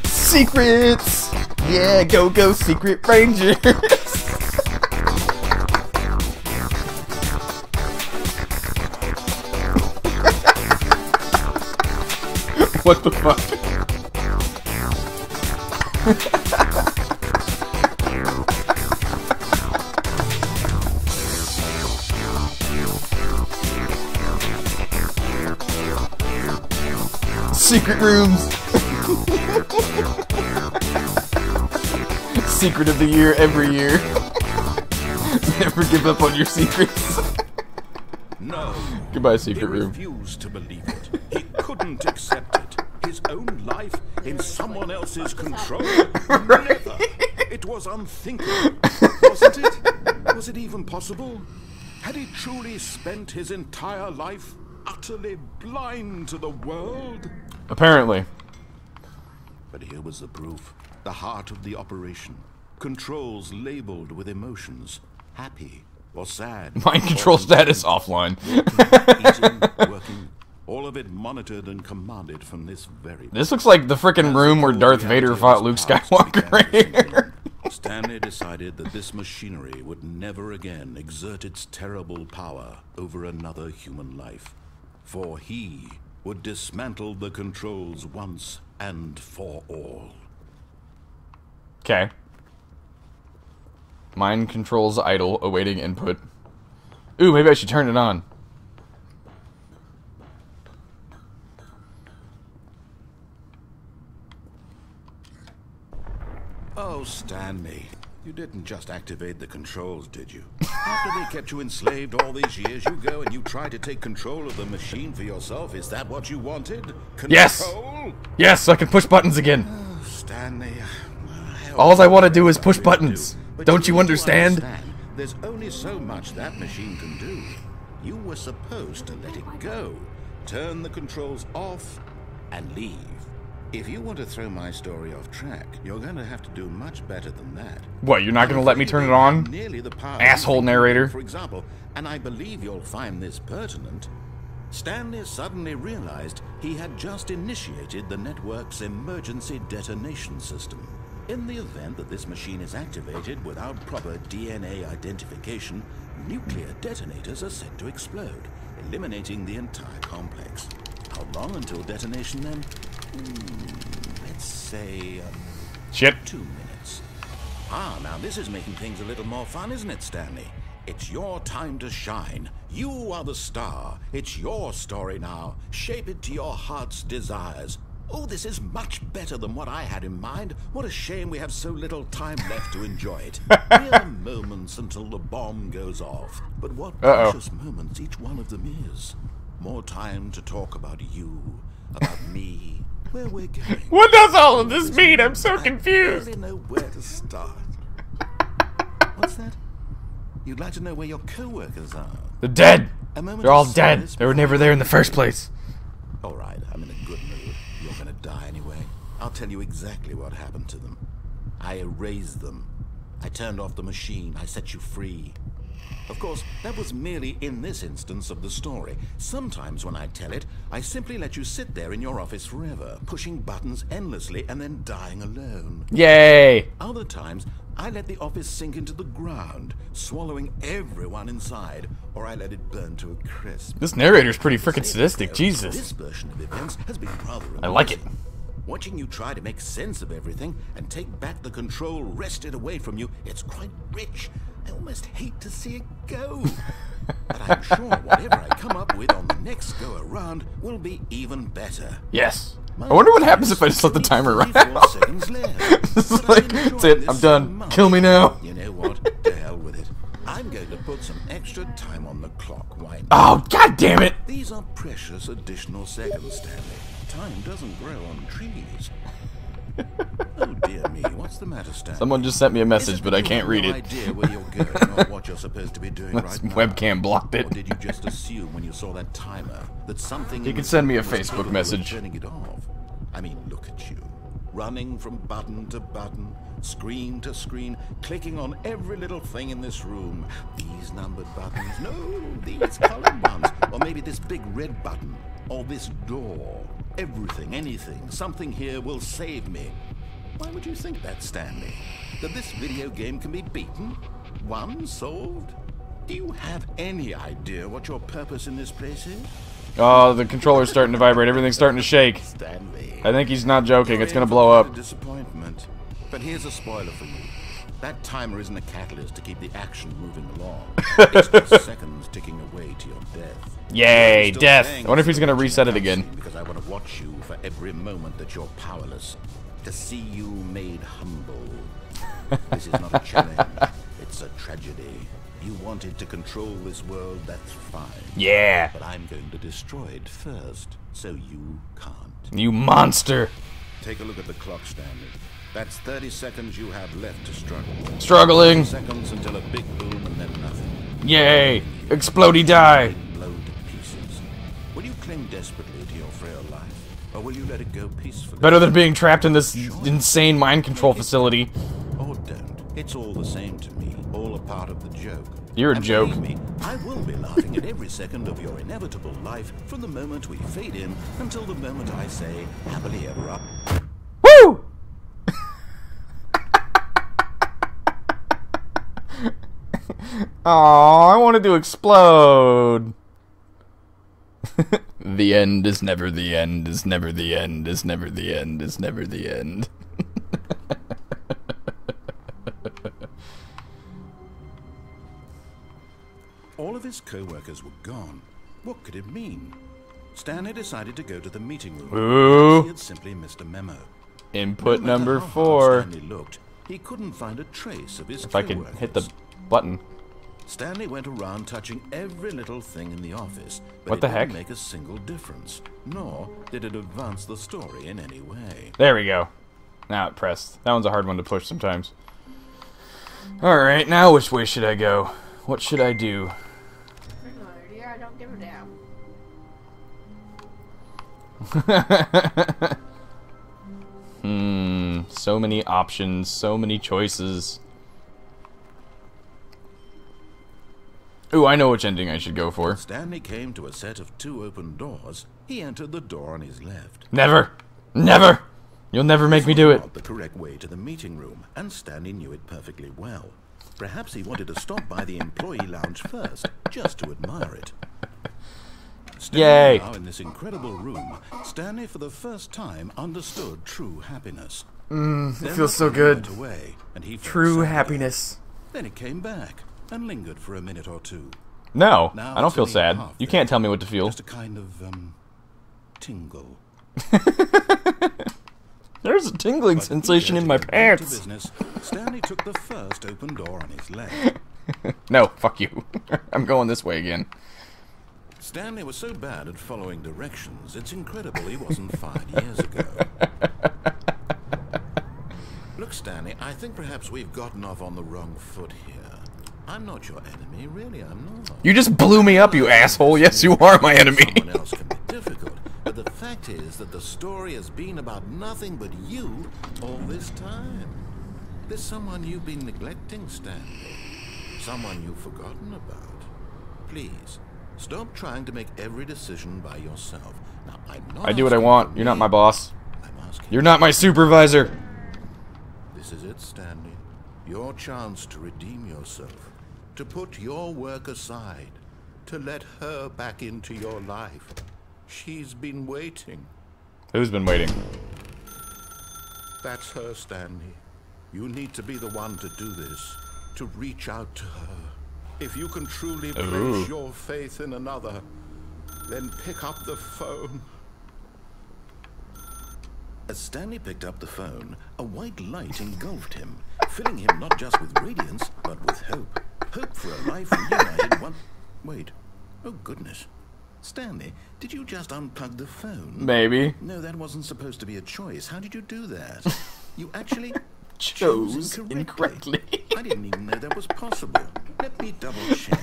Speaker 1: Secrets! Yeah, go Secret Rangers! What the fuck? Secret rooms! Secret of the year every year. Never give up on your secrets.
Speaker 2: No.
Speaker 1: Goodbye, secret room.
Speaker 2: He refused to believe it. He couldn't accept it. His own life in someone else's control. Never. It was unthinkable. Wasn't it? Was it even possible? Had he truly spent his entire life utterly blind to the world?
Speaker 1: Apparently.
Speaker 2: But here was the proof. The heart of the operation. Controls labeled with emotions. Happy or sad.
Speaker 1: Mind control status offline.
Speaker 2: Eating, working, all of it monitored and commanded from this very...
Speaker 1: This looks like the frickin' room where Darth Vader fought Luke Skywalker right here.
Speaker 2: Stanley decided that this machinery would never again exert its terrible power over another human life. For he would dismantle the controls once and for all.
Speaker 1: Okay. Mind controls idle, awaiting input. Ooh, maybe I should turn it on.
Speaker 2: Oh, Stanley, you didn't just activate the controls, did you? After they kept you enslaved all these years, you go and you try to take control of the machine for yourself. Is that what you wanted? Control?
Speaker 1: Yes! Yes, I can push buttons again.
Speaker 2: Oh, Stanley.
Speaker 1: All I want to do is push buttons. Don't you understand?
Speaker 2: There's only so much that machine can do. You were supposed to let it go, turn the controls off, and leave. If you want to throw my story off track, you're going to have to do much better than that.
Speaker 1: What, you're not going to let me turn it on?
Speaker 2: Nearly the power
Speaker 1: Asshole narrator.
Speaker 2: For example, and I believe you'll find this pertinent, Stanley suddenly realized he had just initiated the network's emergency detonation system. In the event that this machine is activated without proper DNA identification, nuclear detonators are set to explode, eliminating the entire complex. How long until detonation then? Let's say...
Speaker 1: Shit.
Speaker 2: 2 minutes. Ah, now this is making things a little more fun, isn't it, Stanley? It's your time to shine. You are the star. It's your story now. Shape it to your heart's desires. Oh, this is much better than what I had in mind. What a shame we have so little time left to enjoy it. Mere moments until the bomb goes off. But what precious moments each one of them is. More time to talk about you, about me, where we're going.
Speaker 1: What does all of this mean? I'm so confused.
Speaker 2: I don't really know where to start. What's that? You'd like to know where your co-workers are?
Speaker 1: They're dead. They're all dead. They were never there in the first place.
Speaker 2: All right, I'm in a good mood. You're gonna die anyway. I'll tell you exactly what happened to them. I erased them. I turned off the machine. I set you free. Of course, that was merely in this instance of the story. Sometimes when I tell it, I simply let you sit there in your office forever, pushing buttons endlessly and then dying alone.
Speaker 1: Yay!
Speaker 2: Other times, I let the office sink into the ground, swallowing everyone inside, or I let it burn to a crisp.
Speaker 1: This narrator's pretty freaking sadistic, Jesus.
Speaker 2: This version of events has been rather amusing.
Speaker 1: I like it.
Speaker 2: Watching you try to make sense of everything and take back the control wrested away from you, it's quite rich. I almost hate to see it go. But I'm sure whatever I come up with on the next go around will be even better.
Speaker 1: Yes. I wonder what happens if I just let the timer run out.
Speaker 2: Seconds left.
Speaker 1: This is like, that's it, I'm done. Kill me now.
Speaker 2: You know what? To hell with it. I'm going to put some extra time on the clock. Why not?
Speaker 1: Oh, god damn it!
Speaker 2: These are precious additional seconds, Stanley. Time doesn't grow on trees. Oh dear me, what's the matter, Stanley?
Speaker 1: Someone just sent me a message, but I can't read it.
Speaker 2: Idea where you're going or what you're supposed to be doing right now?
Speaker 1: Webcam blocked it.
Speaker 2: Or did you just assume when you saw that timer that something?
Speaker 1: You can send me a
Speaker 2: was
Speaker 1: Facebook
Speaker 2: capable of
Speaker 1: message.
Speaker 2: Turning it off. I mean, look at you, running from button to button, screen to screen, clicking on every little thing in this room. These numbered buttons, no, these colored ones, or maybe this big red button, or this door. Everything, anything, something here will save me. Why would you think that, Stanley? That this video game can be beaten? Won? Solved? Do you have any idea what your purpose in this place is?
Speaker 1: Oh, the controller's starting to vibrate. Everything's starting to shake.
Speaker 2: Stanley.
Speaker 1: I think he's not joking. It's gonna
Speaker 2: You're in
Speaker 1: blow
Speaker 2: for
Speaker 1: up.
Speaker 2: quite a disappointment. But here's a spoiler for you. That timer isn't a catalyst to keep the action moving along. It's just seconds ticking away to your death.
Speaker 1: Yay,
Speaker 2: You're still
Speaker 1: death.
Speaker 2: saying
Speaker 1: I wonder if he's gonna
Speaker 2: it's
Speaker 1: reset it
Speaker 2: a
Speaker 1: again.
Speaker 2: cutscene because I want to watch you for every moment that you're powerless. To see you made humble. This is not a challenge. It's a tragedy. You wanted to control this world, that's fine.
Speaker 1: Yeah.
Speaker 2: But I'm going to destroy it first, so you can't.
Speaker 1: You monster.
Speaker 2: Take a look at the clock, Stanley. That's 30 seconds you have left to struggle.
Speaker 1: Struggling.
Speaker 2: 30 seconds until a big boom and then nothing.
Speaker 1: Yay. Explodey die.
Speaker 2: Blown to pieces. Will you cling desperately to your frail life, or will you let it go peacefully?
Speaker 1: Better than being trapped in this insane mind control facility.
Speaker 2: Or don't. It's all the same to me. All a part of the joke.
Speaker 1: You're a
Speaker 2: And
Speaker 1: joke.
Speaker 2: believe me, I will be laughing at every second of your inevitable life from the moment we fade in until the moment I say happily ever after.
Speaker 1: Woo! Aw, I wanted to explode. The end is never the end, is never the end, is never the end, is never the end.
Speaker 2: All of his co-workers were gone. What could it mean? Stanley decided to go to the meeting room.
Speaker 1: Ooh.
Speaker 2: He had simply missed a memo.
Speaker 1: Input
Speaker 2: No matter
Speaker 1: number
Speaker 2: how hard
Speaker 1: 4.
Speaker 2: Stanley looked, he couldn't find a trace of his
Speaker 1: If I could
Speaker 2: co-workers.
Speaker 1: hit the button.
Speaker 2: Stanley went around touching every little thing in the office, but
Speaker 1: What the
Speaker 2: it didn't
Speaker 1: heck?
Speaker 2: make a single difference, nor did it advance the story in any way.
Speaker 1: There we go. Now it pressed. That one's a hard one to push sometimes. Alright, now which way should I go? What should I do?
Speaker 3: I don't give a damn.
Speaker 1: So many options, so many choices. Ooh, I know which ending I should go for.
Speaker 2: Stanley came to a set of 2 open doors. He entered the door on his left.
Speaker 1: Never! Never! You'll never make me do it.
Speaker 2: Not the correct way to the meeting room, and Stanley knew it perfectly well. Perhaps he wanted to stop by the employee lounge first, just to admire it.
Speaker 1: Yay.
Speaker 2: Now in this incredible room, Stanley for the first time understood true happiness.
Speaker 1: It
Speaker 2: Then
Speaker 1: feels
Speaker 2: the
Speaker 1: so
Speaker 2: feeling
Speaker 1: good.
Speaker 2: went away, and he felt
Speaker 1: True
Speaker 2: sad
Speaker 1: happiness.
Speaker 2: again. Then it came back, and lingered for a minute or two.
Speaker 1: No,
Speaker 2: Now
Speaker 1: I don't
Speaker 2: it's
Speaker 1: feel
Speaker 2: only
Speaker 1: sad.
Speaker 2: half
Speaker 1: You
Speaker 2: there.
Speaker 1: can't tell me what to feel.
Speaker 2: Just a kind of, tingle.
Speaker 1: There's a tingling
Speaker 2: But
Speaker 1: sensation
Speaker 2: eager
Speaker 1: in
Speaker 2: to
Speaker 1: my
Speaker 2: get back to
Speaker 1: pants.
Speaker 2: business, Stanley took the first open door on his left.
Speaker 1: No, fuck you. I'm going this way again.
Speaker 2: Stanley was so bad at following directions, it's incredible he wasn't fired years ago. Look, Stanley, I think perhaps we've gotten off on the wrong foot here. I'm not your enemy, really, I'm not.
Speaker 1: You just blew me up, you asshole. Yes, you are my enemy.
Speaker 2: Someone else can be difficult, but the fact is that the story has been about nothing but you all this time. There's someone you've been neglecting, Stanley. Someone you've forgotten about. Please, stop trying to make every decision by yourself. Now, I'm not
Speaker 1: I do what I
Speaker 2: asking
Speaker 1: want.
Speaker 2: for
Speaker 1: You're not
Speaker 2: me.
Speaker 1: my boss.
Speaker 2: I'm asking
Speaker 1: You're not my supervisor.
Speaker 2: This is it, Stanley. Your chance to redeem yourself. To put your work aside. To let her back into your life. She's been waiting.
Speaker 1: Who's been waiting?
Speaker 2: That's her, Stanley. You need to be the one to do this. To reach out to her. If you can truly place your faith in another, then pick up the phone. As Stanley picked up the phone, a white light engulfed him, filling him not just with radiance, but with hope. Hope for a life reunited one... Wait. Oh, goodness. Stanley, did you just unplug the phone?
Speaker 1: Maybe.
Speaker 2: No, that wasn't supposed to be a choice. How did you do that? You actually...
Speaker 1: Chose incorrectly.
Speaker 2: I didn't even know that was possible. Let me double check.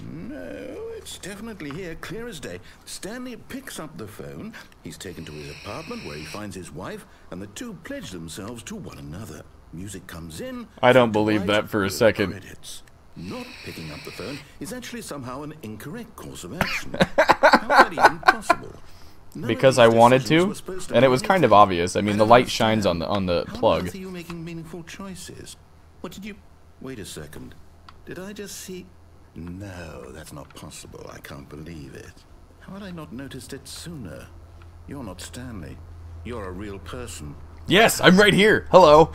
Speaker 2: No, it's definitely here, clear as day. Stanley picks up the phone. He's taken to his apartment where he finds his wife, and the two pledge themselves to one another. Music comes in.
Speaker 1: I don't believe that for a second.
Speaker 2: Credits. Not picking up the phone is actually somehow an incorrect course of action. How is that even possible?
Speaker 1: Because I wanted to, and it was kind of obvious. I mean, the light shines on the plug.
Speaker 2: How are you making meaningful choices? What did you... Wait a second. Did I just see... No, that's not possible. I can't believe it. How had I not noticed it sooner? You're not Stanley. You're a real person.
Speaker 1: Yes, I'm right here. Hello.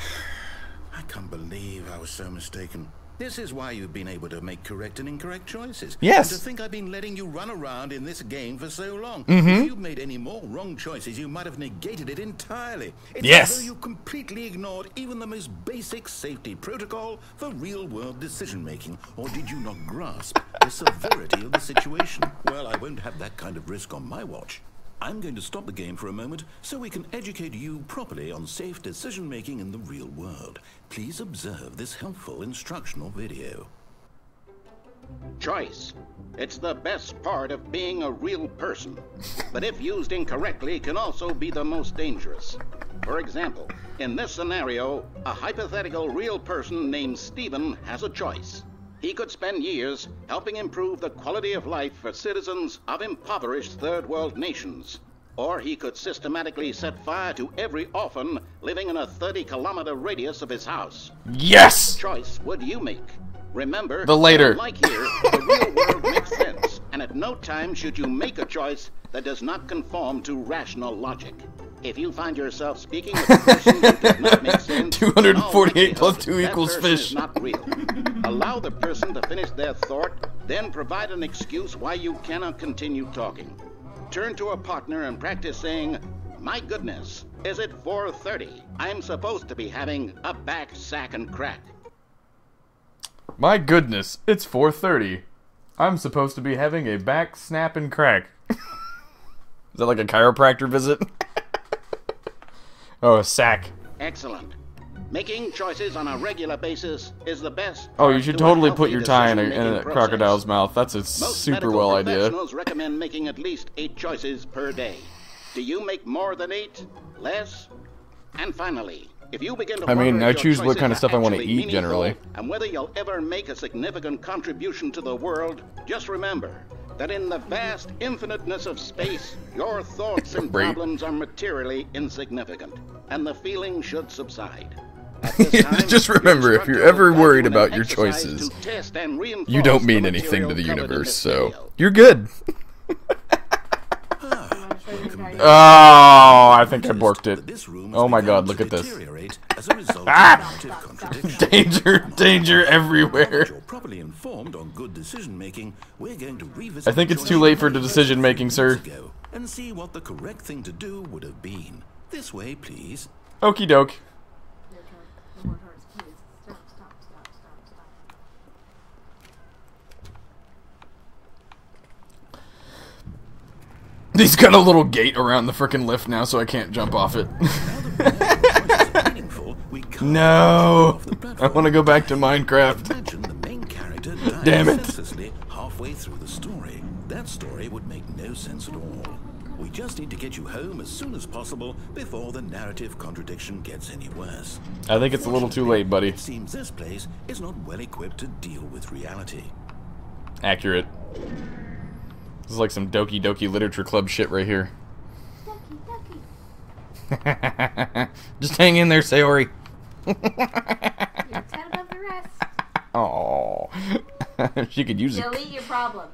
Speaker 2: I can't believe I was so mistaken. This is why you've been able to make correct and incorrect choices.
Speaker 1: Yes.
Speaker 2: And to think I've been letting you run around in this game for so long.
Speaker 1: Mm-hmm.
Speaker 2: If you'd made any more wrong choices, you might have negated it entirely. It's
Speaker 1: Yes.
Speaker 2: as though you completely ignored even the most basic safety protocol for real-world decision-making. Or did you not grasp the severity of the situation? Well, I won't have that kind of risk on my watch. I'm going to stop the game for a moment so we can educate you properly on safe decision-making in the real world. Please observe this helpful instructional video.
Speaker 4: Choice. It's the best part of being a real person. But if used incorrectly, can also be the most dangerous. For example, in this scenario, a hypothetical real person named Stephen has a choice. He could spend years helping improve the quality of life for citizens of impoverished third world nations. Or he could systematically set fire to every orphan living in a 30-kilometer radius of his house.
Speaker 1: Yes!
Speaker 4: Which choice would you make? Remember,
Speaker 1: The later.
Speaker 4: like here, the real world makes sense, and at no time should you make a choice that does not conform to rational logic. If you find yourself speaking with a person who does not make sense,
Speaker 1: 248 plus 2
Speaker 4: that
Speaker 1: equals
Speaker 4: person
Speaker 1: fish.
Speaker 4: is not real. Allow the person to finish their thought, then provide an excuse why you cannot continue talking. Turn to a partner and practice saying, "My goodness, is it 4:30? I'm supposed to be having a back sack and crack."
Speaker 1: My goodness, it's 4:30. I'm supposed to be having a back snap and crack. Is that like a chiropractor visit? Oh, a sack.
Speaker 4: Excellent. Making choices on a regular basis is the best.
Speaker 1: Oh, you
Speaker 4: part
Speaker 1: should
Speaker 4: to a
Speaker 1: totally
Speaker 4: healthy
Speaker 1: put your tie in a
Speaker 4: decision-making process.
Speaker 1: crocodile's mouth. That's a
Speaker 4: Most
Speaker 1: super
Speaker 4: medical
Speaker 1: well idea.
Speaker 4: professionals recommend making at least 8 choices per day. Do you make more than 8? Less? And finally, if you begin to
Speaker 1: I mean,
Speaker 4: wonder
Speaker 1: I
Speaker 4: if your
Speaker 1: choose what
Speaker 4: choices
Speaker 1: kind of
Speaker 4: are
Speaker 1: stuff I want to
Speaker 4: actually
Speaker 1: eat,
Speaker 4: meaningful
Speaker 1: generally.
Speaker 4: and whether you'll ever make a significant contribution to the world, just remember that in the vast infiniteness of space, your thoughts and
Speaker 1: Right.
Speaker 4: problems are materially insignificant, and the feeling should subside. At this time,
Speaker 1: Just remember, if you're
Speaker 4: your
Speaker 1: ever
Speaker 4: instructor
Speaker 1: worried
Speaker 4: will
Speaker 1: about
Speaker 4: value
Speaker 1: your
Speaker 4: an exercise
Speaker 1: choices,
Speaker 4: to test and reinforce
Speaker 1: you don't mean
Speaker 4: the
Speaker 1: anything to the
Speaker 4: material covered in
Speaker 1: universe,
Speaker 4: this
Speaker 1: so
Speaker 4: video.
Speaker 1: you're good.
Speaker 3: Welcome
Speaker 1: Oh, I think I borked it.
Speaker 2: But this room has
Speaker 1: Oh my
Speaker 2: begun
Speaker 1: god,
Speaker 2: to
Speaker 1: look at this.
Speaker 2: deteriorate as a result
Speaker 1: Ah!
Speaker 2: of narrative contradiction.
Speaker 1: Danger, danger everywhere.
Speaker 2: You're properly informed on good decision making. We're going to revisit
Speaker 1: I think
Speaker 2: the
Speaker 1: it's too
Speaker 2: choices
Speaker 1: late for
Speaker 2: made
Speaker 1: the decision making,
Speaker 2: years
Speaker 1: sir.
Speaker 2: ago and see what the correct thing to do would have been. This way, please.
Speaker 1: Okie doke.
Speaker 3: Your turn. No more turns, please. Stop, stop, stop, stop, stop.
Speaker 1: He's got a little gate around the frickin' lift now, so I can't jump off it.
Speaker 2: Meaningful, we can't
Speaker 1: No!
Speaker 2: off the
Speaker 1: I
Speaker 2: platform.
Speaker 1: want to go back to Minecraft.
Speaker 2: Imagine the main character
Speaker 1: Damn
Speaker 2: dies
Speaker 1: it.
Speaker 2: senselessly halfway through the story. That story would make no sense at all. We just need to get you home as soon as possible before the narrative contradiction gets any worse.
Speaker 1: I think it's a little too late, buddy.
Speaker 2: It seems this place is not well equipped to deal with reality.
Speaker 1: Accurate. This is like some Doki Doki Literature Club shit right here. Just hang in there, Sayori.
Speaker 3: You're 10 above the rest.
Speaker 1: Oh, she could use
Speaker 3: Delete your problems.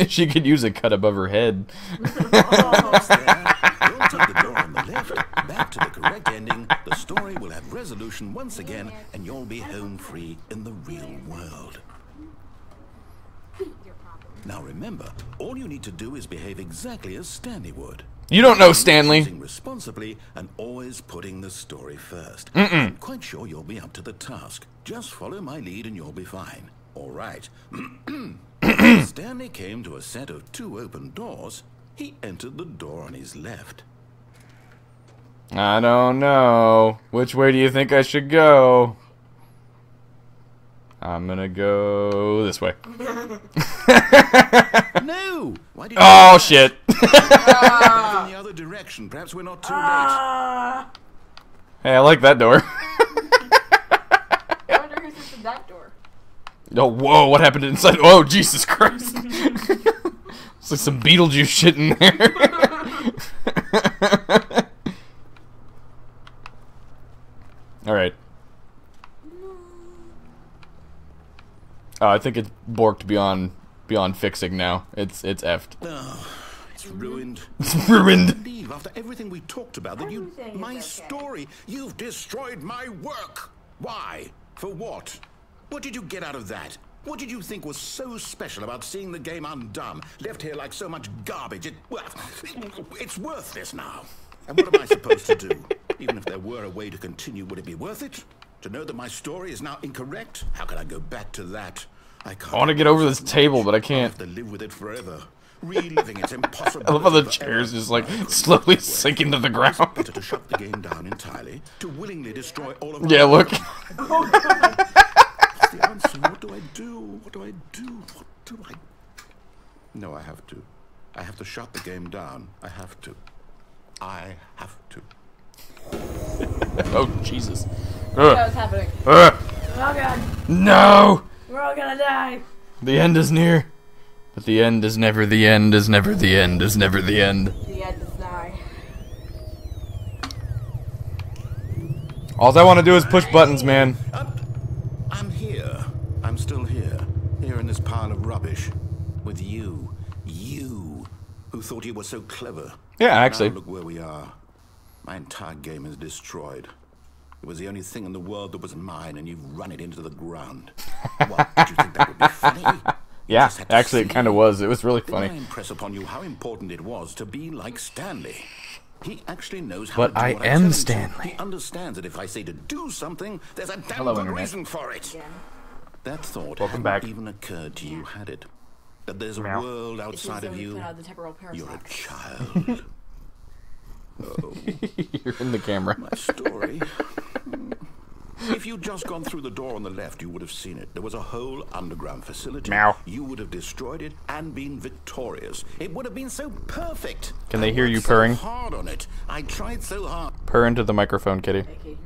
Speaker 1: she could use a cut above her head.
Speaker 2: Almost there. Don't take the door on the left. Back to the correct ending. The story will have resolution once again, and you'll be home free in the real world.
Speaker 3: Your problems.
Speaker 2: Now remember, all you need to do is behave exactly as Stanley would.
Speaker 1: You don't know Stanley.
Speaker 2: Choosing responsibly and always putting the story first. I'm quite sure you'll be up to the task. Just follow my lead and you'll be fine. All right. Stanley came to a set of 2 open doors. He entered the door on his left.
Speaker 1: I don't know. Which way do you think I should go? I'm gonna go this way.
Speaker 2: No! Why did you
Speaker 1: Oh shit!
Speaker 2: in the other direction? Perhaps we're not too late.
Speaker 1: Hey, I like that door.
Speaker 3: I wonder who's in that door.
Speaker 1: Oh, whoa, what happened inside? Oh, Jesus Christ. It's like some Beetlejuice shit in there. Alright. I think it's borked beyond fixing now. It's effed.
Speaker 2: Oh, it's ruined.
Speaker 1: It's ruined.
Speaker 2: Believe after everything we talked about that you,
Speaker 3: Everything is
Speaker 2: my
Speaker 3: okay.
Speaker 2: story, you've destroyed my work. Why? For what? What did you get out of that? What did you think was so special about seeing the game undone, left here like so much garbage? It's worthless now. And what am I supposed to do? Even if there were a way to continue, would it be worth it? To know that my story is now incorrect? How can I go back to that? I can't.
Speaker 1: I want to get over this table, but I
Speaker 2: I
Speaker 1: can't.
Speaker 2: have to live with it forever. Reliving its impossible.
Speaker 1: I love how the chair's just like slowly sinking to the ground.
Speaker 2: Better to shut the game down entirely, to willingly destroy all of
Speaker 1: Yeah, look.
Speaker 2: What's the answer? What do I do? What do I do? What do I... No, I have to. I have to shut the game down. I have to. I have to.
Speaker 1: Oh, Jesus.
Speaker 3: What's happening?
Speaker 1: Ugh.
Speaker 3: Oh god.
Speaker 1: No!
Speaker 3: We're all gonna die.
Speaker 1: The end is near. But the end is never the end, is never the end, is never the end.
Speaker 3: The end is nigh.
Speaker 1: All I want to do is push buttons, man.
Speaker 2: I'm here. I'm still here. Here in this pile of rubbish. With you. You. Who thought you were so clever.
Speaker 1: Yeah, actually.
Speaker 2: Now look where we are. My entire game is destroyed. It was the only thing in the world that was mine, and you've run it into the ground. What, did you think that would be funny? You
Speaker 1: Yeah,
Speaker 2: just had to
Speaker 1: actually, it
Speaker 2: see.
Speaker 1: kind of was. It was really
Speaker 2: Didn't I
Speaker 1: funny.
Speaker 2: impress upon you how important it was to be like Stanley? He actually knows how
Speaker 1: But
Speaker 2: to do
Speaker 1: I
Speaker 2: what
Speaker 1: am
Speaker 2: tell him to.
Speaker 1: Stanley.
Speaker 2: He understands that if I say to do something, there's a damn
Speaker 1: Hello,
Speaker 2: good
Speaker 1: Internet.
Speaker 2: reason for it.
Speaker 3: Again.
Speaker 2: That thought
Speaker 1: Welcome
Speaker 2: hadn't
Speaker 1: back.
Speaker 2: even occurred to you, had it? That there's a
Speaker 1: Meow.
Speaker 2: world outside of you.
Speaker 3: The temporal
Speaker 2: You're a
Speaker 3: paradox.
Speaker 2: child. Oh,
Speaker 1: You're in the camera.
Speaker 2: my story. If you'd just gone through the door on the left, you would have seen it. There was a whole underground facility.
Speaker 1: Meow.
Speaker 2: You would have destroyed it and been victorious. It would have been so perfect.
Speaker 1: Can they
Speaker 2: I
Speaker 1: hear you
Speaker 2: worked
Speaker 1: purring?
Speaker 2: So hard on it. I tried so hard.
Speaker 1: Purr into the microphone, kitty.
Speaker 3: I can't hear him.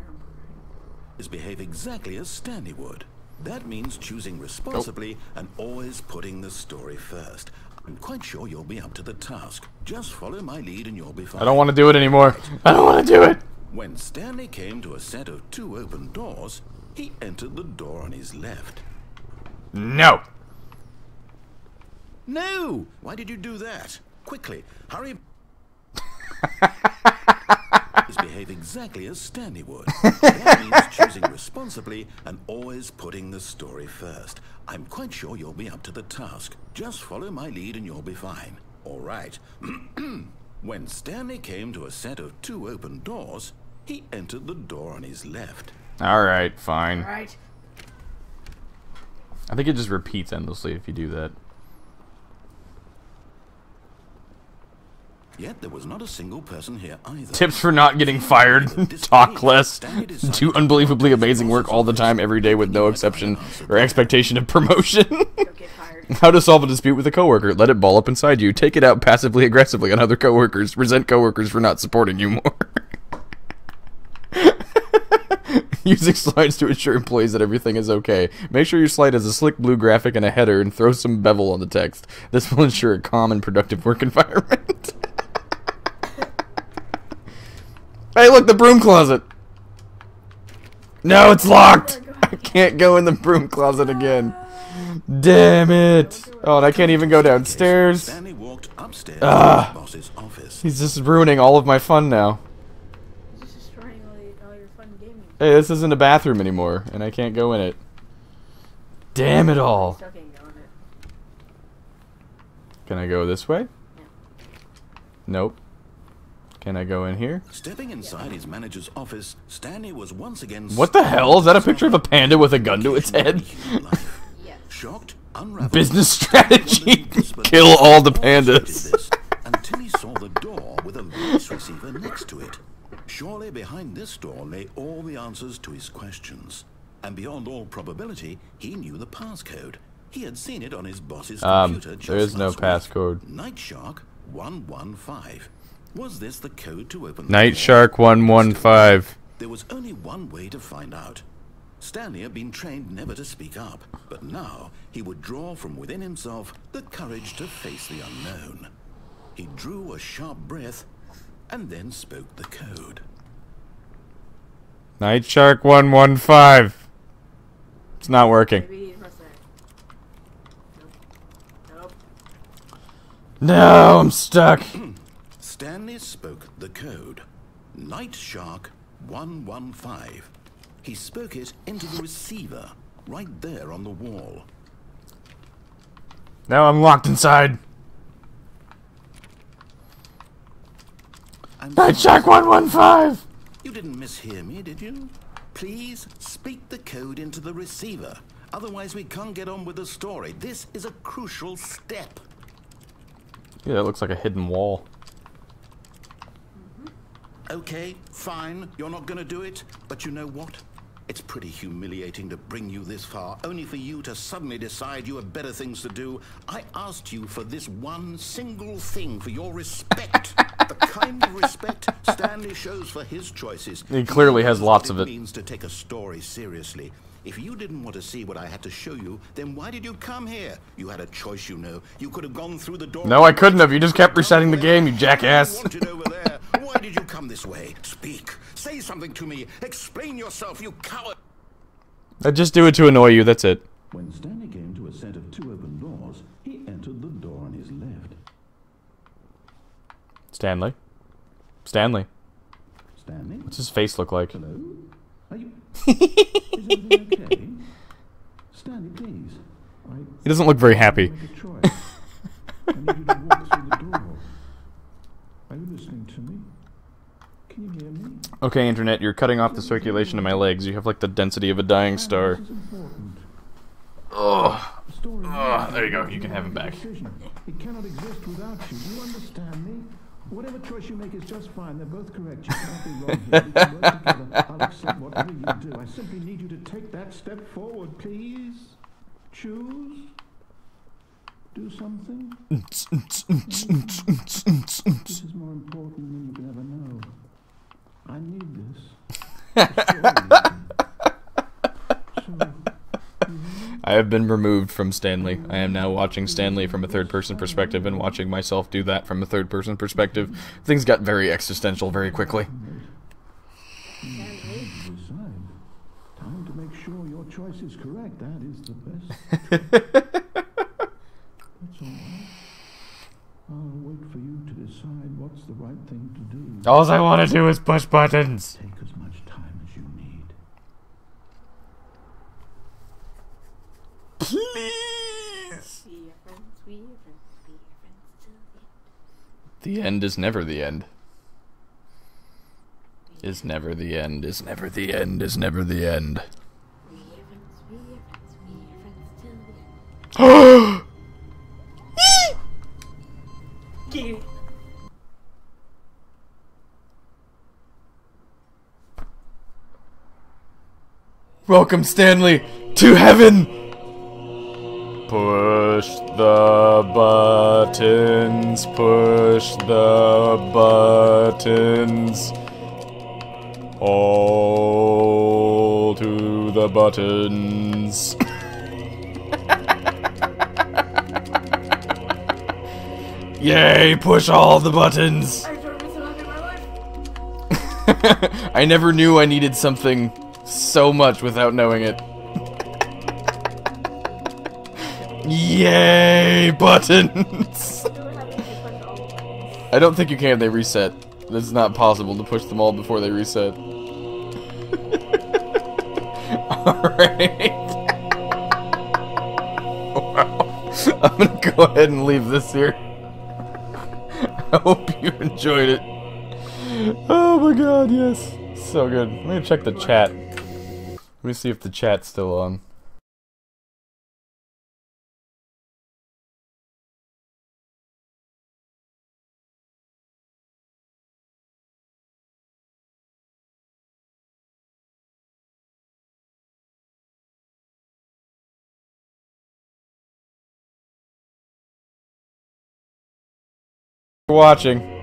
Speaker 2: Is behave exactly as Stanley would. That means choosing responsibly and always putting the story first. I'm quite sure you'll be up to the task. Just follow my lead and you'll be fine.
Speaker 1: I don't want to do it anymore. I don't want to do it.
Speaker 2: When Stanley came to a set of 2 open doors, he entered the door on his left.
Speaker 1: No.
Speaker 2: No! Why did you do that? Quickly, hurry. Is behave exactly as Stanley would. That means choosing responsibly and always putting the story first. I'm quite sure you'll be up to the task. Just follow my lead and you'll be fine. All right. When Stanley came to a set of 2 open doors, he entered the door on his left.
Speaker 1: Alright, fine.
Speaker 3: Alright.
Speaker 1: I think it just repeats endlessly if you do that.
Speaker 2: Yet there was not a single person here either.
Speaker 1: Tips for not getting fired. Talk less. Do unbelievably amazing work all the time, every day with no exception or expectation of promotion.
Speaker 3: Don't get fired.
Speaker 1: How to solve a dispute with a coworker. Let it ball up inside you. Take it out passively aggressively on other coworkers. Resent coworkers for not supporting you more. Using slides to assure employees that everything is okay. Make sure your slide has a slick blue graphic and a header, and throw some bevel on the text. This will ensure a calm and productive work environment. Hey, look, the broom closet. No, it's locked. I can't go in the broom closet again. Damn it. Oh, and I can't even go downstairs.
Speaker 2: Stanley walked upstairs to his boss's office.
Speaker 1: He's just ruining all of my fun now.
Speaker 3: It's just destroying all your fun gaming.
Speaker 1: Hey, this isn't a bathroom anymore, and I can't go in it. Damn it all.
Speaker 3: Still can't go in it.
Speaker 1: Can I go this way?
Speaker 3: Yeah.
Speaker 1: Nope. Can I go in here?
Speaker 2: Stepping inside his manager's office, Stanley was once again...
Speaker 1: What the hell? Is that a picture of a panda with a gun to its head?
Speaker 3: Yes.
Speaker 2: Shocked, unraveled...
Speaker 1: Business strategy. Kill all the pandas.
Speaker 2: Until he saw the door with a voice receiver next to it. Surely behind this door lay all the answers to his questions. And beyond all probability, he knew the passcode. He had seen it on his boss's computer just
Speaker 1: there is no
Speaker 2: last week.
Speaker 1: passcode.
Speaker 2: Night Shark 115. Was this the code to open the
Speaker 1: Night
Speaker 2: door?
Speaker 1: Shark 115.
Speaker 2: There was only one way to find out. Stanley had been trained never to speak up, but now he would draw from within himself the courage to face the unknown. He drew a sharp breath and then spoke the code.
Speaker 1: Night Shark 115. It's not working.
Speaker 3: Maybe you press that. Nope. Nope.
Speaker 1: No, I'm stuck.
Speaker 2: Stanley spoke the code. Night Shark 115. He spoke it into the receiver, right there on the wall.
Speaker 1: Now I'm locked inside. Night Shark 115.
Speaker 2: You didn't mishear me, did you? Please speak the code into the receiver. Otherwise we can't get on with the story. This is a crucial step.
Speaker 1: Yeah, that looks like a hidden wall.
Speaker 2: Okay, fine, you're not gonna do it, but you know what? It's pretty humiliating to bring you this far, only for you to suddenly decide you have better things to do. I asked you for this one single thing, for your respect. The kind of respect Stanley shows for his choices.
Speaker 1: He clearly has lots of it.
Speaker 2: It means to take a story seriously. If you didn't want to see what I had to show you, then why did you come here? You had a choice, you know. You could have gone through the door.
Speaker 1: No, I couldn't have. You just kept resetting the game, you jackass.
Speaker 2: Wanted over there. Why did you come this way? Speak. Say something to me. Explain yourself, you coward.
Speaker 1: I just do it to annoy you, that's it.
Speaker 2: When Stanley came to a set of two open doors, he entered the door on his left.
Speaker 1: Stanley? Stanley?
Speaker 2: Stanley?
Speaker 1: What's his face look like?
Speaker 2: Hello? Are you... Is everything okay? Stanley, please.
Speaker 1: He doesn't look very happy.
Speaker 2: Make a choice. I need you to walk through the door. Are you listening to me? Can you hear me?
Speaker 1: Okay, Internet, you're cutting off the circulation of my legs. You have like the density of a dying star.
Speaker 2: This is important.
Speaker 1: Ugh.
Speaker 2: The story
Speaker 1: There you go. You can have him back.
Speaker 2: It cannot exist without you. Do you understand me? Whatever choice you make is just fine. They're both correct. You cannot be wrong here. We can work together. I'll accept whatever you do. I simply need you to take that step forward, please. Choose. Do something. This is more important than you can ever know. I need this.
Speaker 1: I have been removed from Stanley. I am now watching Stanley from a third-person perspective and watching myself do that from a third-person perspective. Things got very existential very quickly.
Speaker 2: Time to make sure your choice is correct. That is the best. That's all right. I'll wait for you to decide what's the right thing to do.
Speaker 1: All I want to do is push buttons.
Speaker 2: Take as much time as you need.
Speaker 1: Please.
Speaker 3: We are friends, we are friends, we are friends till
Speaker 1: The end is never the end. Is never the end, is never the end, is never the end.
Speaker 3: we are friends, we are friends, we are friends till the end.
Speaker 1: Welcome, Stanley, to heaven! Push Push the buttons, push the buttons. All to the buttons. Yay, push all the buttons.
Speaker 3: I've never been so happy in my life.
Speaker 1: I never knew I needed something so much without knowing it. Yay, buttons!
Speaker 3: You were having to push all the buttons.
Speaker 1: I don't think you can, they reset. It's not possible to push them all before they reset. Alright. Wow. I'm gonna go ahead and leave this here. I hope you enjoyed it. Oh my god, yes. So good. I'm gonna check the chat. Let me see if the chat's still on. For watching.